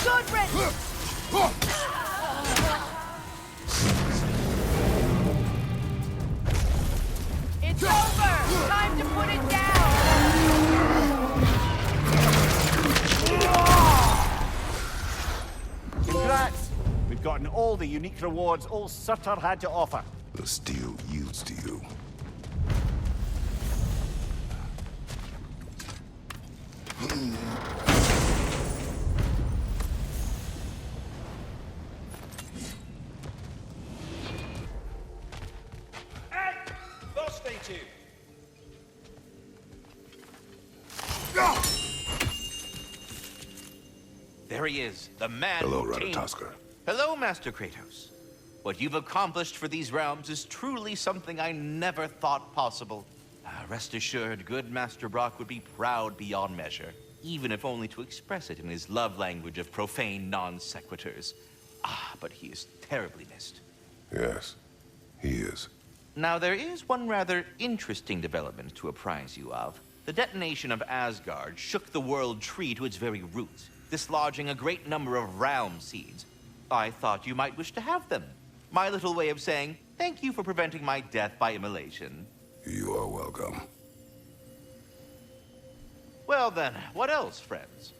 Good riddance! It's over! Time to put it down! Congrats! We've gotten all the unique rewards old Surtur had to offer. The steel yields to you. There he is, the man Hello, who tamed- Ratatoskr. Hello, Master Kratos. What you've accomplished for these realms is truly something I never thought possible. Rest assured, good Master Brock would be proud beyond measure, even if only to express it in his love language of profane non-sequiturs. But he is terribly missed. Yes, he is. Now, there is one rather interesting development to apprise you of. The detonation of Asgard shook the world tree to its very roots, dislodging a great number of realm seeds. I thought you might wish to have them. My little way of saying, thank you for preventing my death by immolation. You are welcome. Well then, what else, friends?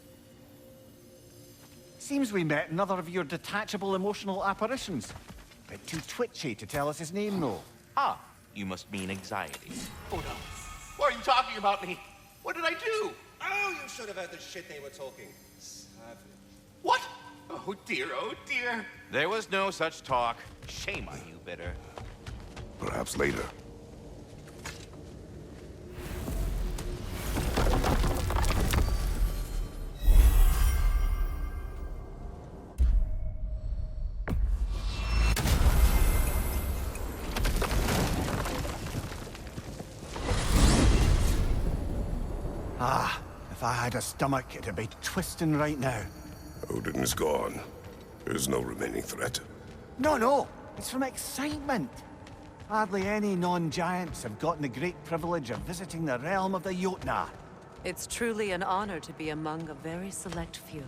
Seems we met another of your detachable emotional apparitions. Bit too twitchy to tell us his name, though. Ah, you must mean anxiety. Oh no. Why are you talking about me? What did I do? Oh, you should have heard the shit they were talking. Savage. What? Oh dear, oh dear. There was no such talk. Shame on you, Bitter. Perhaps later. Ah, if I had a stomach, it'd be twisting right now. Odin is gone. There's no remaining threat. No, it's from excitement. Hardly any non-giants have gotten the great privilege of visiting the realm of the Jotnar. It's truly an honor to be among a very select few.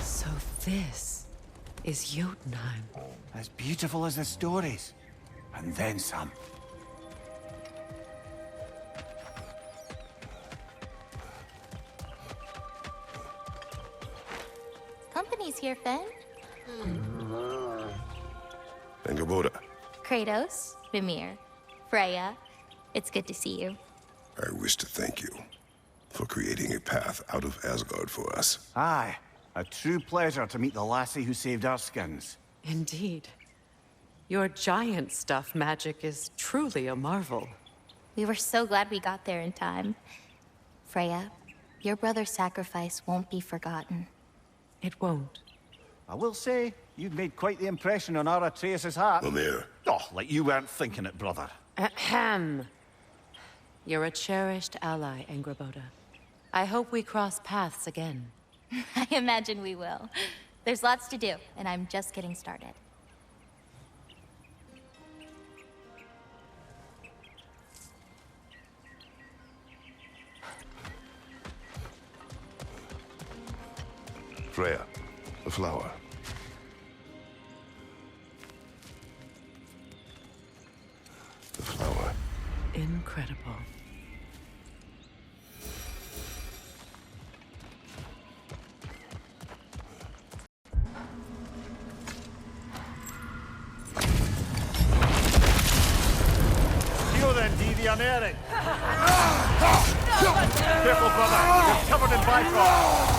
So this is Jotunheim. As beautiful as the stories. And then some. Company's here, Finn. Angerboda, Kratos, Mimir, Freya. It's good to see you. I wish to thank you for creating a path out of Asgard for us. Aye, a true pleasure to meet the lassie who saved our skins. Indeed. Your giant stuff magic is truly a marvel. We were so glad we got there in time. Freya, your brother's sacrifice won't be forgotten. It won't. I will say, you've made quite the impression on our Atreus' heart. Mimir. Oh, like you weren't thinking it, brother. Ahem. You're a cherished ally, Angerboda. I hope we cross paths again. I imagine we will. There's lots to do, and I'm just getting started. Freya, the flower. The flower. Incredible. You then, Devian Eric. Careful, brother. You're covered in Bifrost.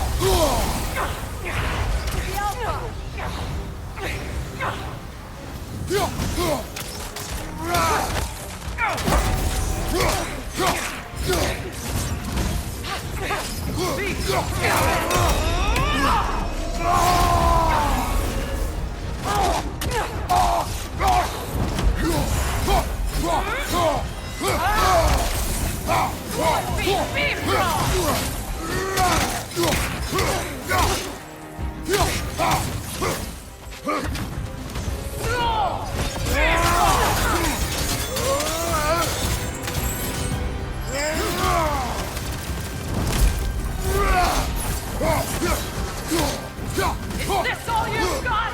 Is this all you've got?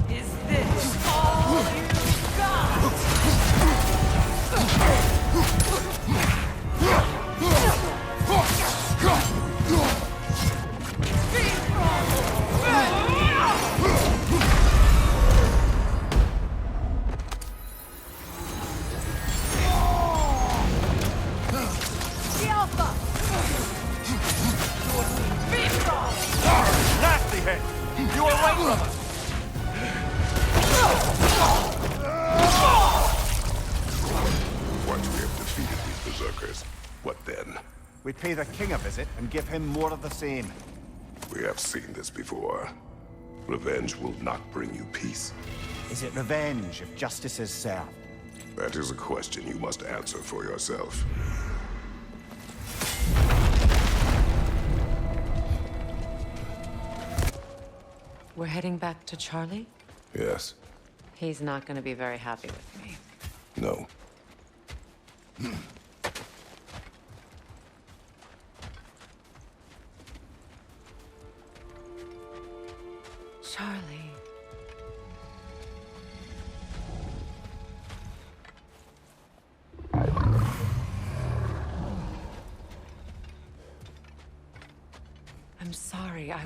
Is this all you've got? The Alpha! Nasty hit! You are right, brother! Once we have defeated these berserkers, what then? We pay the king a visit and give him more of the same. We have seen this before. Revenge will not bring you peace. Is it revenge if justice is served? That is a question you must answer for yourself. We're heading back to Charlie? Yes. He's not gonna be very happy with me. No. Charlie. I'm sorry, I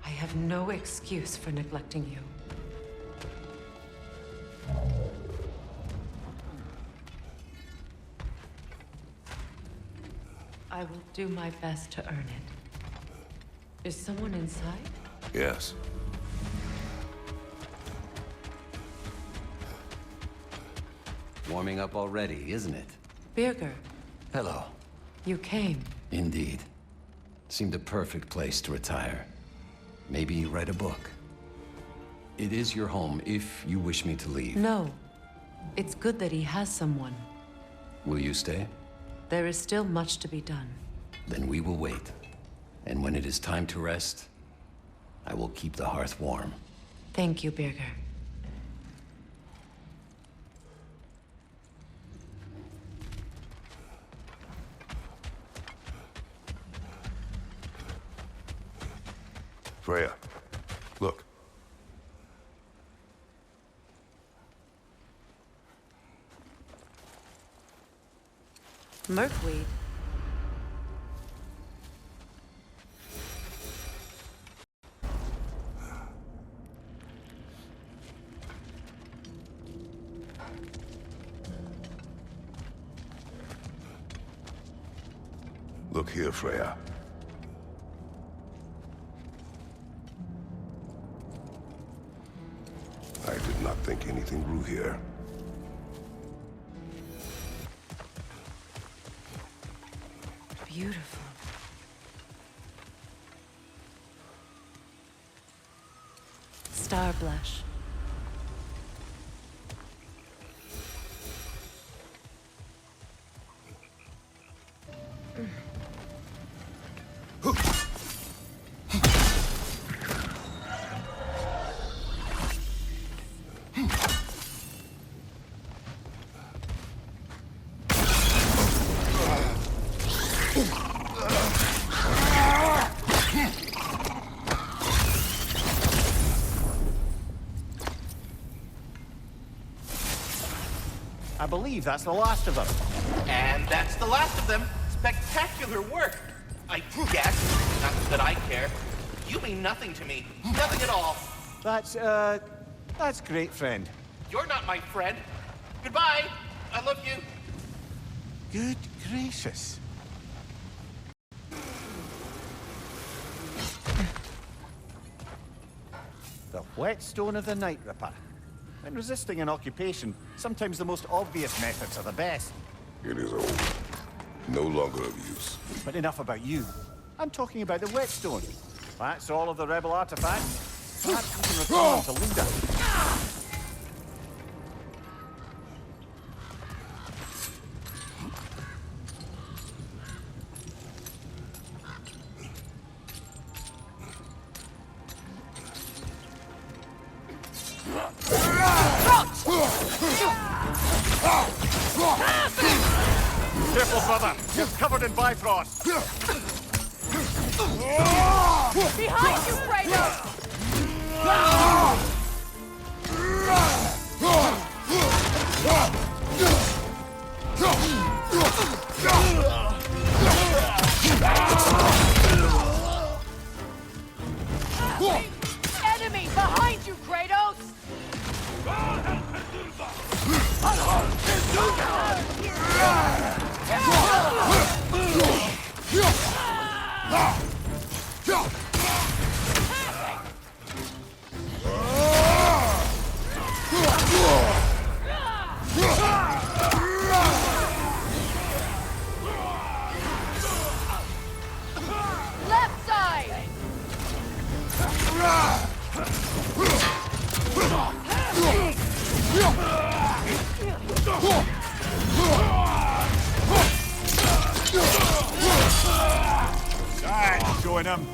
have no excuse for neglecting you. I will do my best to earn it. Is someone inside? Yes. Warming up already, isn't it? Birger, Hello. you came. Indeed. Seemed a perfect place to retire. Maybe write a book. It is your home if you wish me to leave. No. It's good that he has someone. Will you stay? There is still much to be done. Then we will wait. And when it is time to rest, I will keep the hearth warm. Thank you, Birger. Freya, look. Merkweed. Look here, Freya. I did not think anything grew here. Beautiful. Star blush. I believe that's the last of them. And that's the last of them. Spectacular work. I guess. Not that I care. You mean nothing to me. Nothing at all. That's great, friend. You're not my friend. Goodbye. I love you. Good gracious. The whetstone of the Night Ripper. When resisting an occupation, sometimes the most obvious methods are the best. It is old. No longer of use. But enough about you. I'm talking about the whetstone. That's all of the rebel artifacts. Perhaps we can return them to Luda. Careful, brother. You're covered in Bifrost. Behind you, Kratos! Enemy behind you, Kratos! Alright, join him.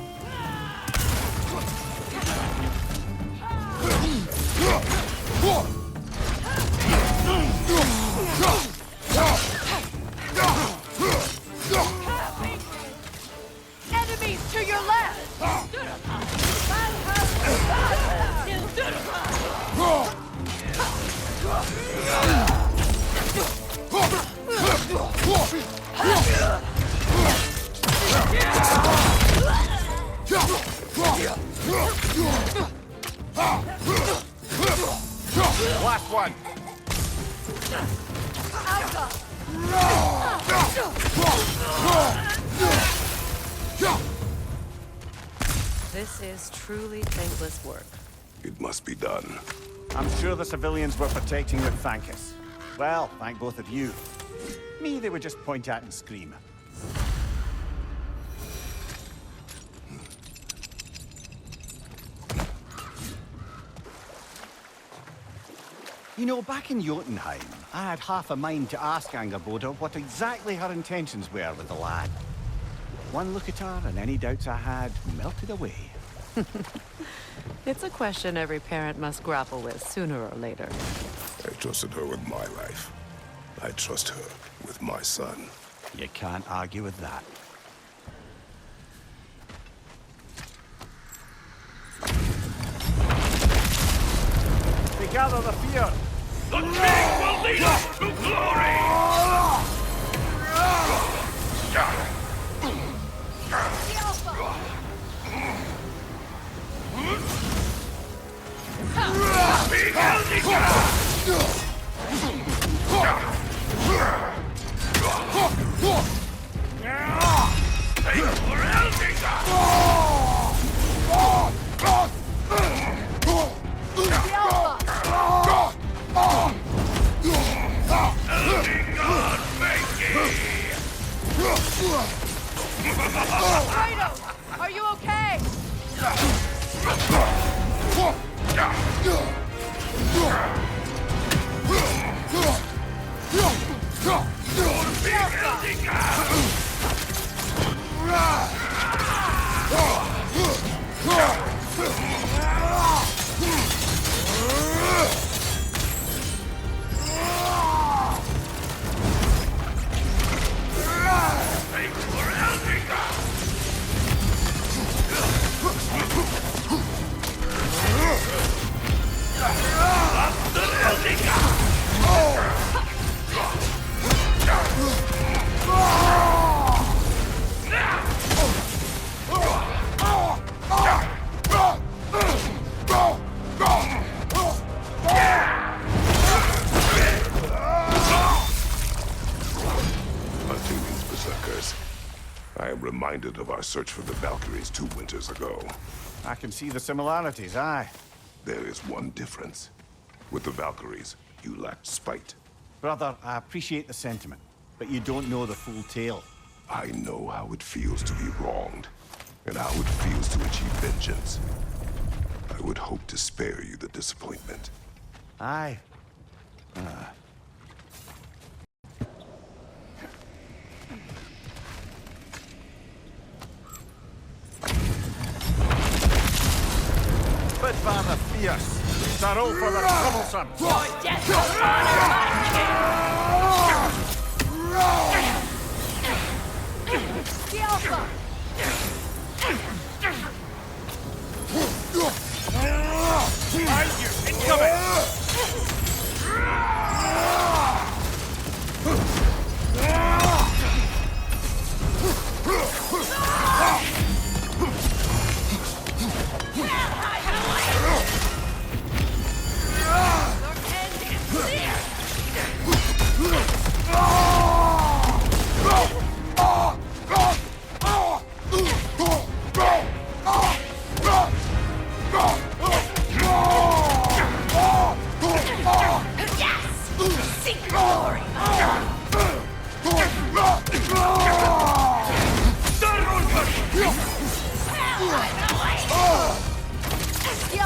Enemies to your left! Last one. This is truly thankless work. It must be done. I'm sure the civilians were protecting would thank us. Well, thank both of you. Me, they would just point at and scream. You know, back in Jotunheim, I had half a mind to ask Angerboda what exactly her intentions were with the lad. One look at her, and any doubts I had melted away. It's a question every parent must grapple with sooner or later. I trusted her with my life. I trust her with my son. You can't argue with that. They gather the fear. The king will lead us to glory! Kratos, are you okay? I am reminded of our search for the Valkyries 2 winters ago. I can see the similarities, aye. There is one difference. With the Valkyries, you lacked spite. Brother, I appreciate the sentiment, but you don't know the full tale. I know how it feels to be wronged, and how it feels to achieve vengeance. I would hope to spare you the disappointment. Aye. Father fierce, sorrow for the troublesome. Your death will honor my king! The Alpha! Behind you! Incoming!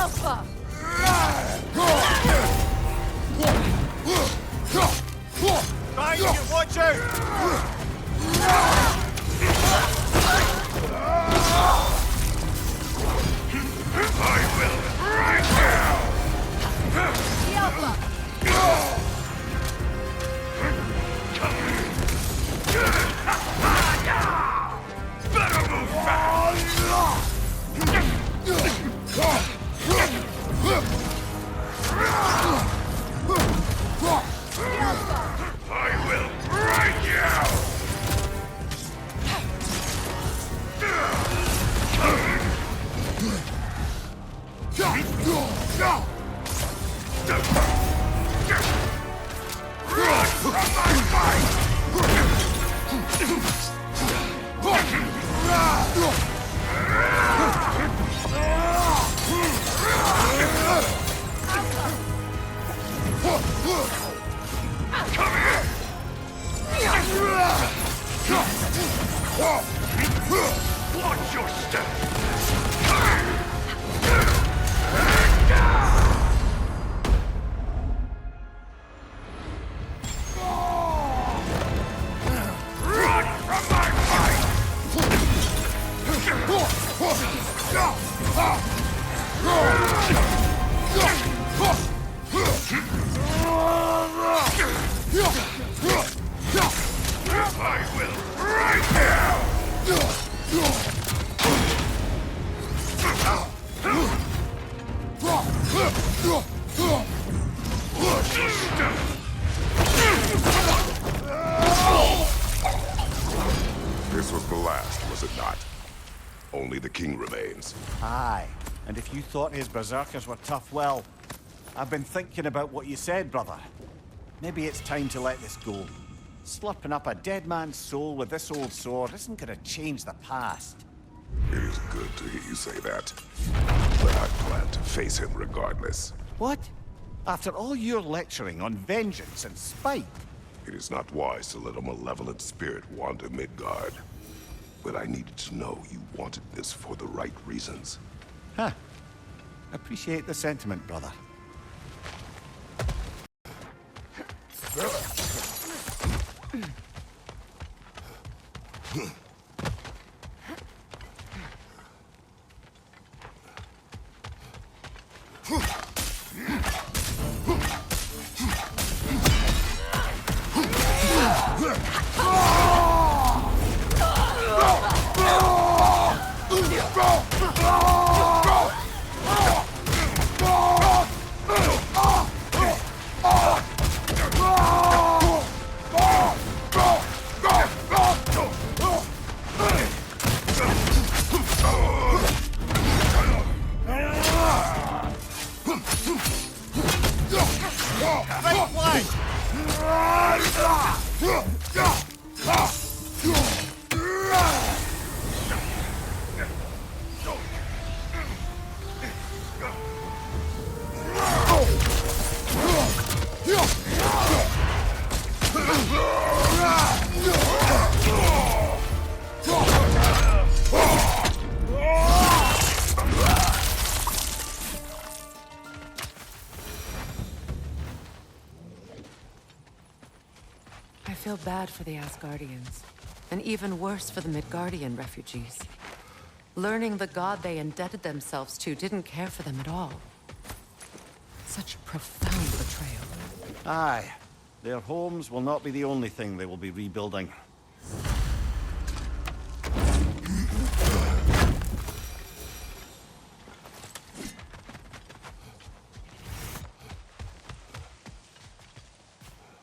Alpha! Thank you, watch out! I will right now! The Alpha! Better move fast! I will right you! Run from my fight! Come here! Watch your step! Run from my fight! I will right now! Watch your step! This was the last, was it not? Only the king remains. Aye, and if you thought his berserkers were tough, well, I've been thinking about what you said, brother. Maybe it's time to let this go. Slurping up a dead man's soul with this old sword isn't gonna change the past. It is good to hear you say that. But I plan to face him regardless. What? After all your lecturing on vengeance and spite? It is not wise to let a malevolent spirit wander Midgard. But I needed to know you wanted this for the right reasons. Huh. Appreciate the sentiment, brother. I feel bad for the Asgardians, and even worse for the Midgardian refugees. Learning the god they indebted themselves to didn't care for them at all. Such profound betrayal. Aye. Their homes will not be the only thing they will be rebuilding.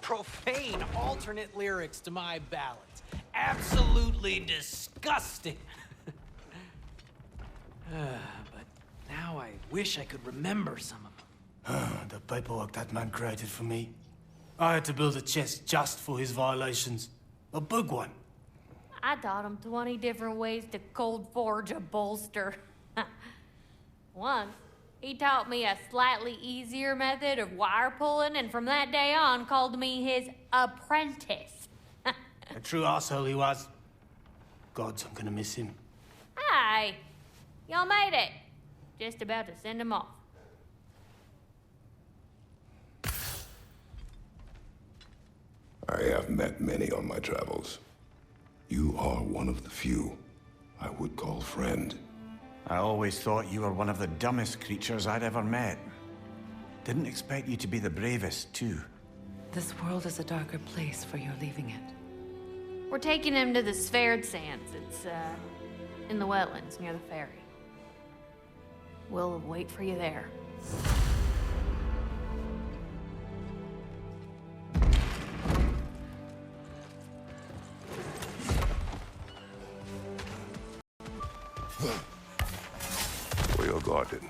Profane alternate lyrics to my ballads. Absolutely disgusting. But now I wish I could remember some of them. The paperwork that man created for me. I had to build a chest just for his violations. A big one. I taught him 20 different ways to cold forge a bolster. Once, he taught me a slightly easier method of wire pulling, and from that day on called me his apprentice. A true asshole he was. Gods, I'm gonna miss him. Hi, y'all made it. Just about to send him off. I have met many on my travels. You are one of the few I would call friend. I always thought you were one of the dumbest creatures I'd ever met. Didn't expect you to be the bravest, too. This world is a darker place for your leaving it. We're taking him to the Sphaired Sands. It's, in the wetlands near the ferry. We'll wait for you there. For your garden.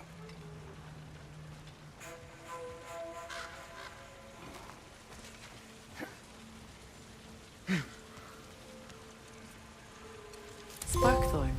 Sparkthorn.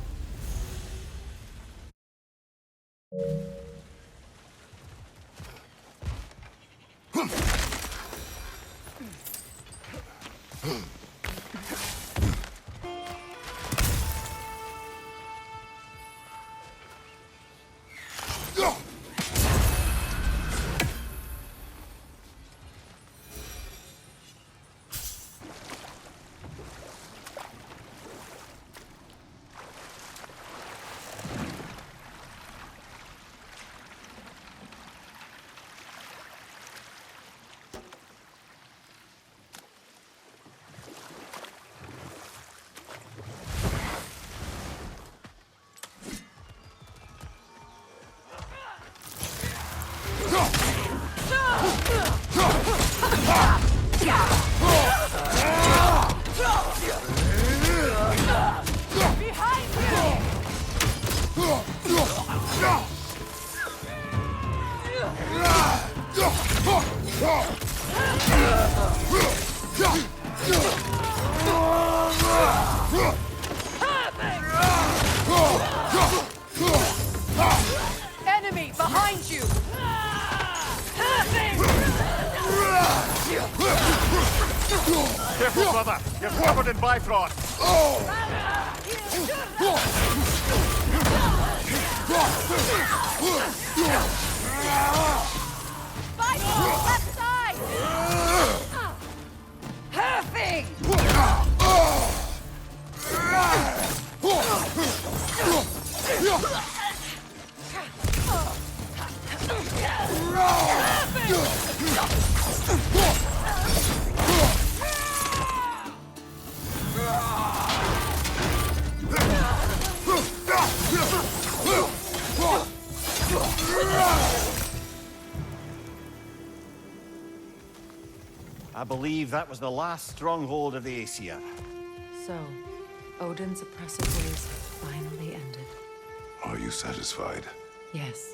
Enemy behind you! Careful, brother! You're covered in Bifrost! Bifrost, left side! Perfect! I believe that was the last stronghold of the Aesir. So, Odin's oppressive ways have finally ended. Are you satisfied? Yes.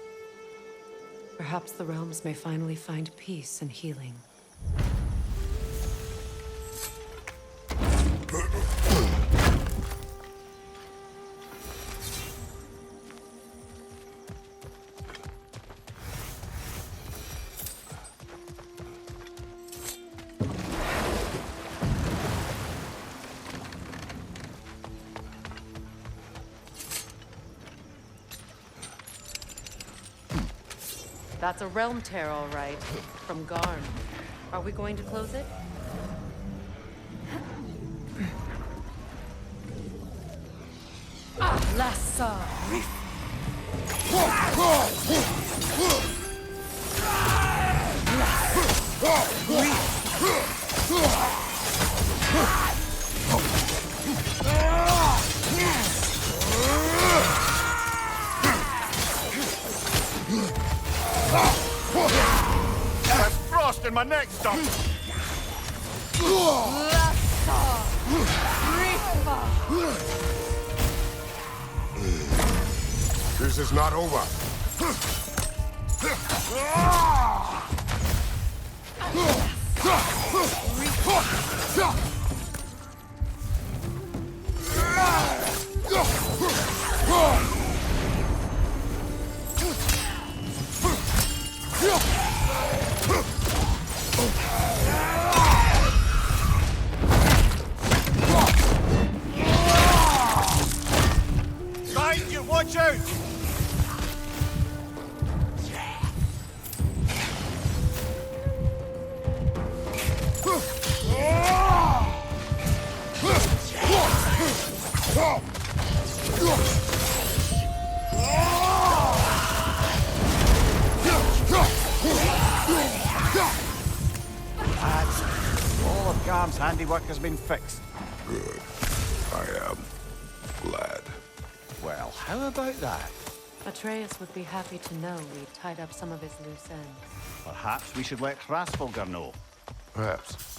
Perhaps the realms may finally find peace and healing. That's a realm tear, all right. From Garn. Are we going to close it? Lassa! There's frost in my neck stump! This is not over. Behind you, watch out! Abraham's handiwork has been fixed. Good. I am glad. Well, how about that? Atreus would be happy to know we'd tied up some of his loose ends. Perhaps we should let Hraesvelgr know. Perhaps.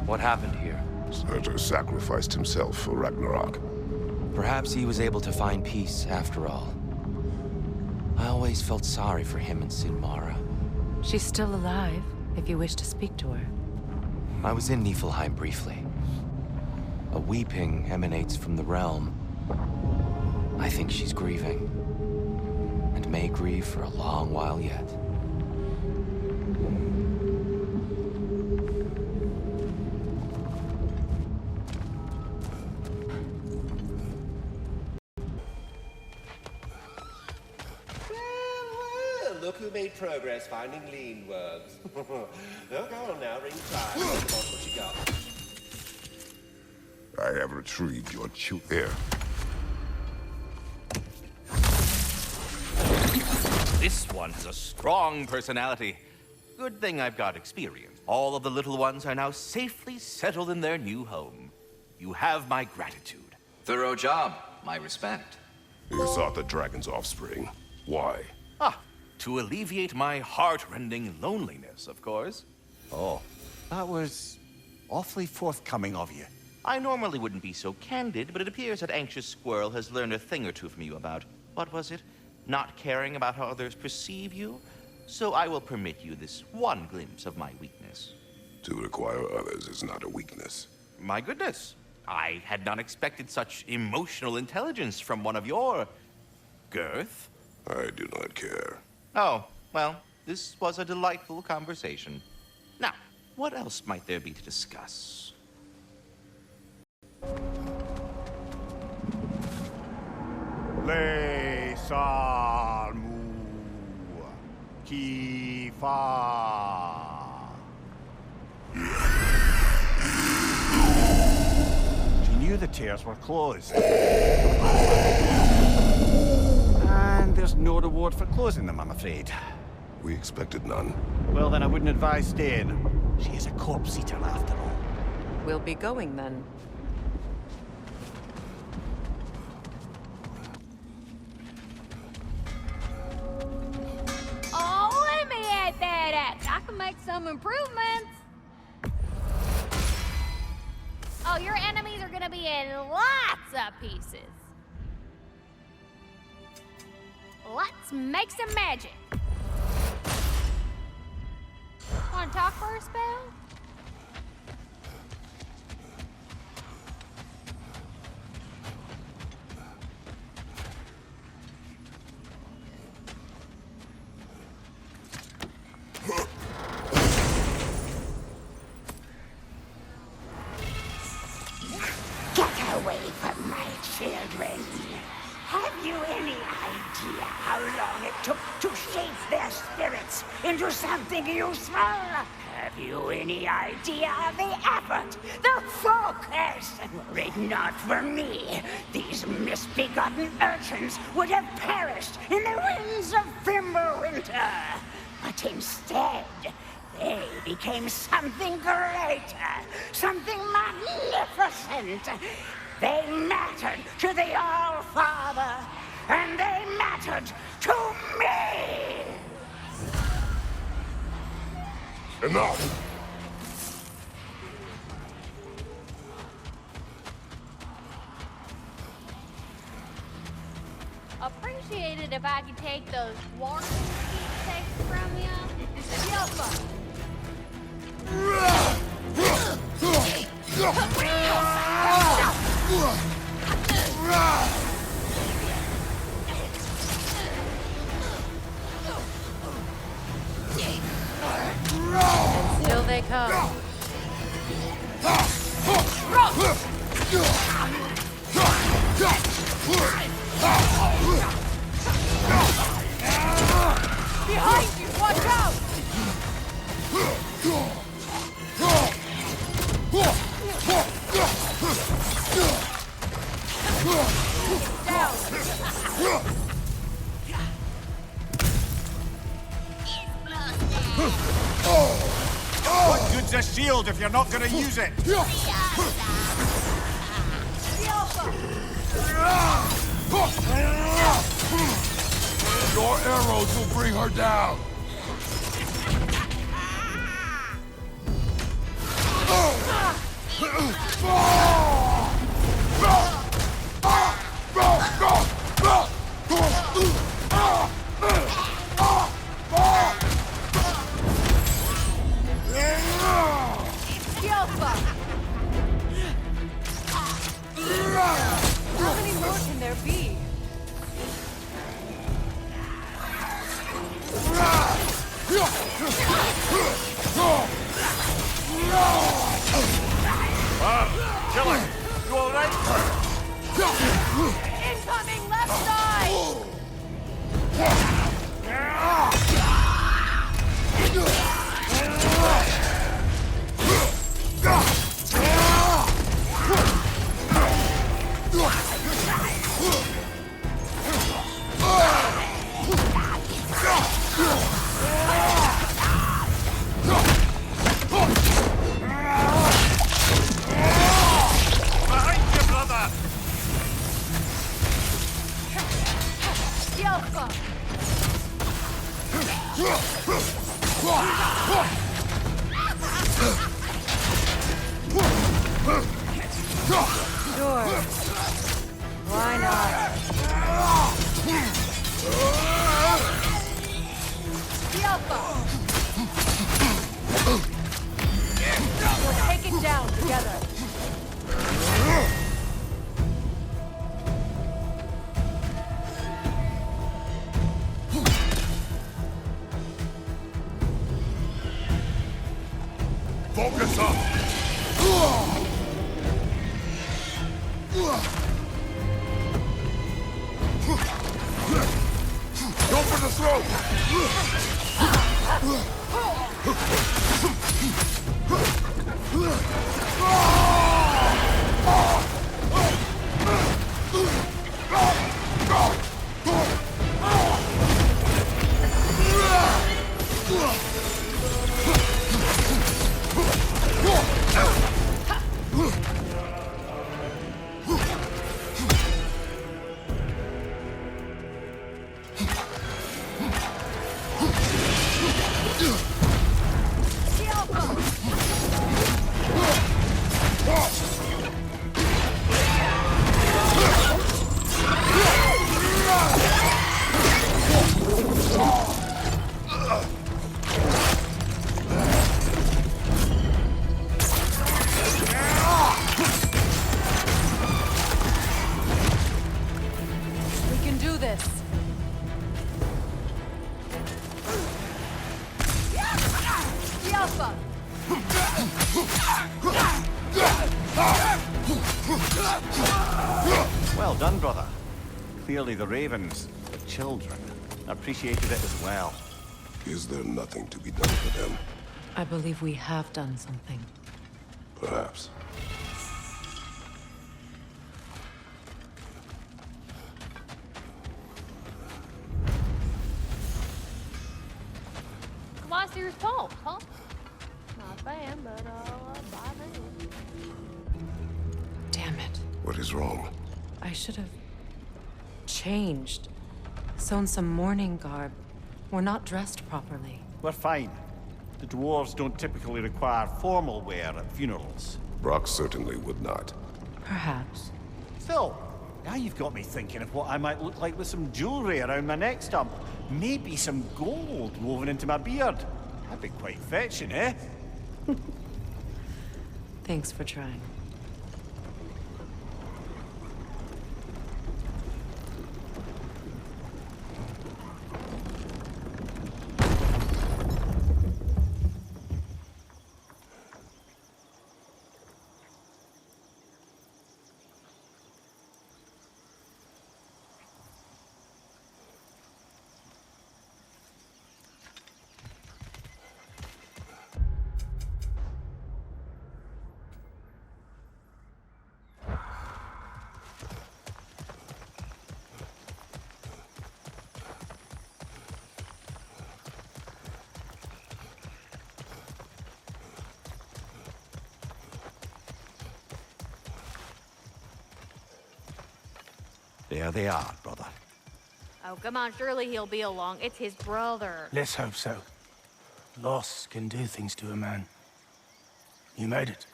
What happened here? Surtur sacrificed himself for Ragnarok. Perhaps he was able to find peace after all. I always felt sorry for him and Sinmara. She's still alive, if you wish to speak to her. I was in Niflheim briefly. A weeping emanates from the realm. I think she's grieving, and may grieve for a long while yet. Look who made progress finding lean worms. Oh, go on now, ring time. What you got? I have retrieved your air. This one has a strong personality. Good thing I've got experience. All of the little ones are now safely settled in their new home. You have my gratitude. Thorough job. My respect. You sought the dragon's offspring. Why? To alleviate my heart-rending loneliness, of course. Oh, that was awfully forthcoming of you. I normally wouldn't be so candid, but it appears that Anxious Squirrel has learned a thing or two from you about, what was it? Not caring about how others perceive you? So I will permit you this one glimpse of my weakness. To require others is not a weakness. My goodness. I had not expected such emotional intelligence from one of your... girth. I do not care. Oh, well, this was a delightful conversation. Now, what else might there be to discuss? Le Salmu Kifa. She knew the tears were closed. And there's no reward for closing them, I'm afraid. We expected none. Well, then I wouldn't advise staying. She is a corpse eater, after all. We'll be going then. Oh, let me add that up. I can make some improvements. Oh, your enemies are gonna be in lots of pieces. Let's make some magic. Want to talk for a spell? children. Have you any idea how long it took to shape their spirits into something useful? Have you any idea of the effort, the focus? Were it not for me, these misbegotten urchins would have perished in the winds of Fimbulwinter. But instead, they became something greater, something magnificent. They mattered to the All-Father, and they mattered to me! Enough! Appreciate it if I could take those warning keepsakes from you. Yelpa! And still they come. Behind you! Watch out! What good's a shield if you're not gonna use it? Your arrows will bring her down! How many more can there be? Killer, you alright? Incoming left side! Behind you, brother! Yelpa! Sure. Why not? Yelpa! We'll take it down together. Focus up! Go for the throat! We can do this. Yelpa! Well done, brother. Clearly the ravens, the children, appreciated it as well. Is there nothing to be done for them? I believe we have done something. Perhaps. Glacier's fault, huh? Not a fan, but bye then. Damn it. What is wrong? I should have changed. Sewn some mourning garb. We're not dressed properly. We're fine. The dwarves don't typically require formal wear at funerals. Brock certainly would not. Perhaps. Still, now you've got me thinking of what I might look like with some jewelry around my neck stump. Maybe some gold woven into my beard. That'd be quite fetching, eh? Thanks for trying. There they are, brother. Oh, come on, surely he'll be along. It's his brother. Let's hope so. Loss can do things to a man. You made it.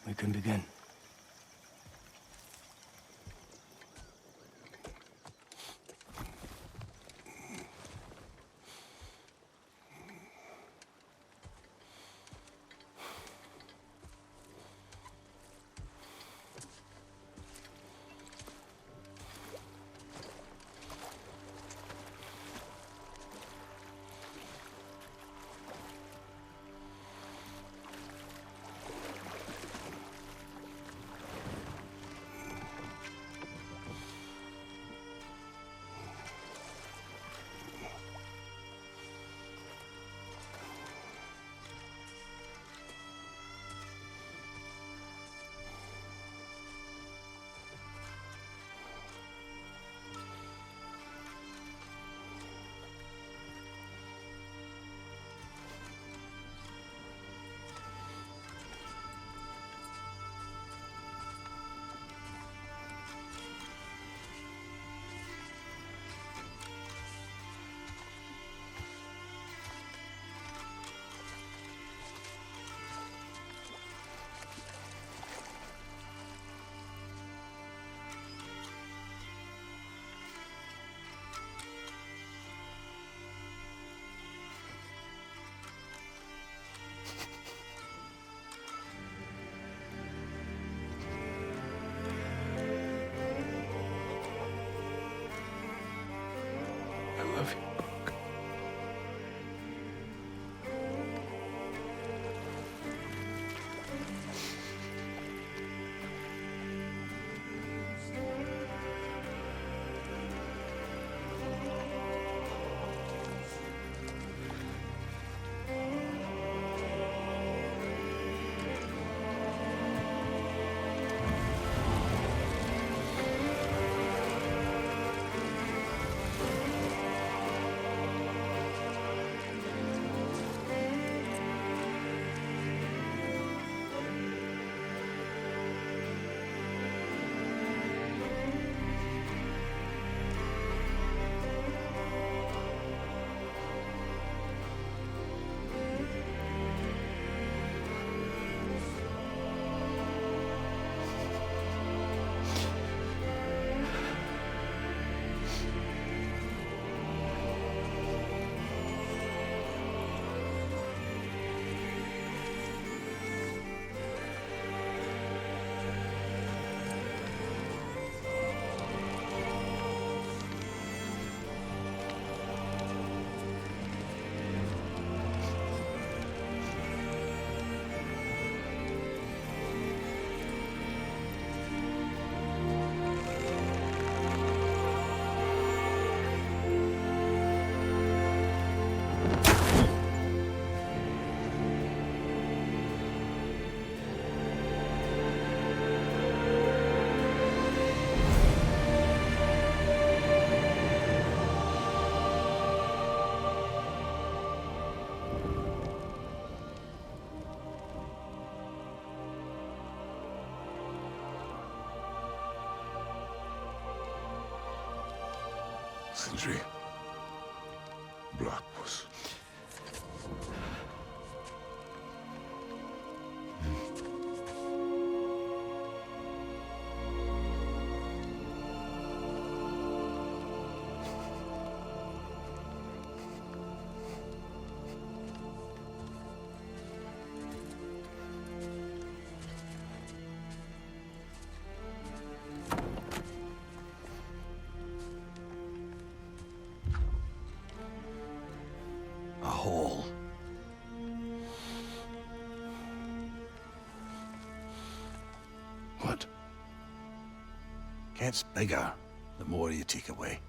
We can begin. Sindri. Blackpuss. A hole. What? Gets bigger the more you take away.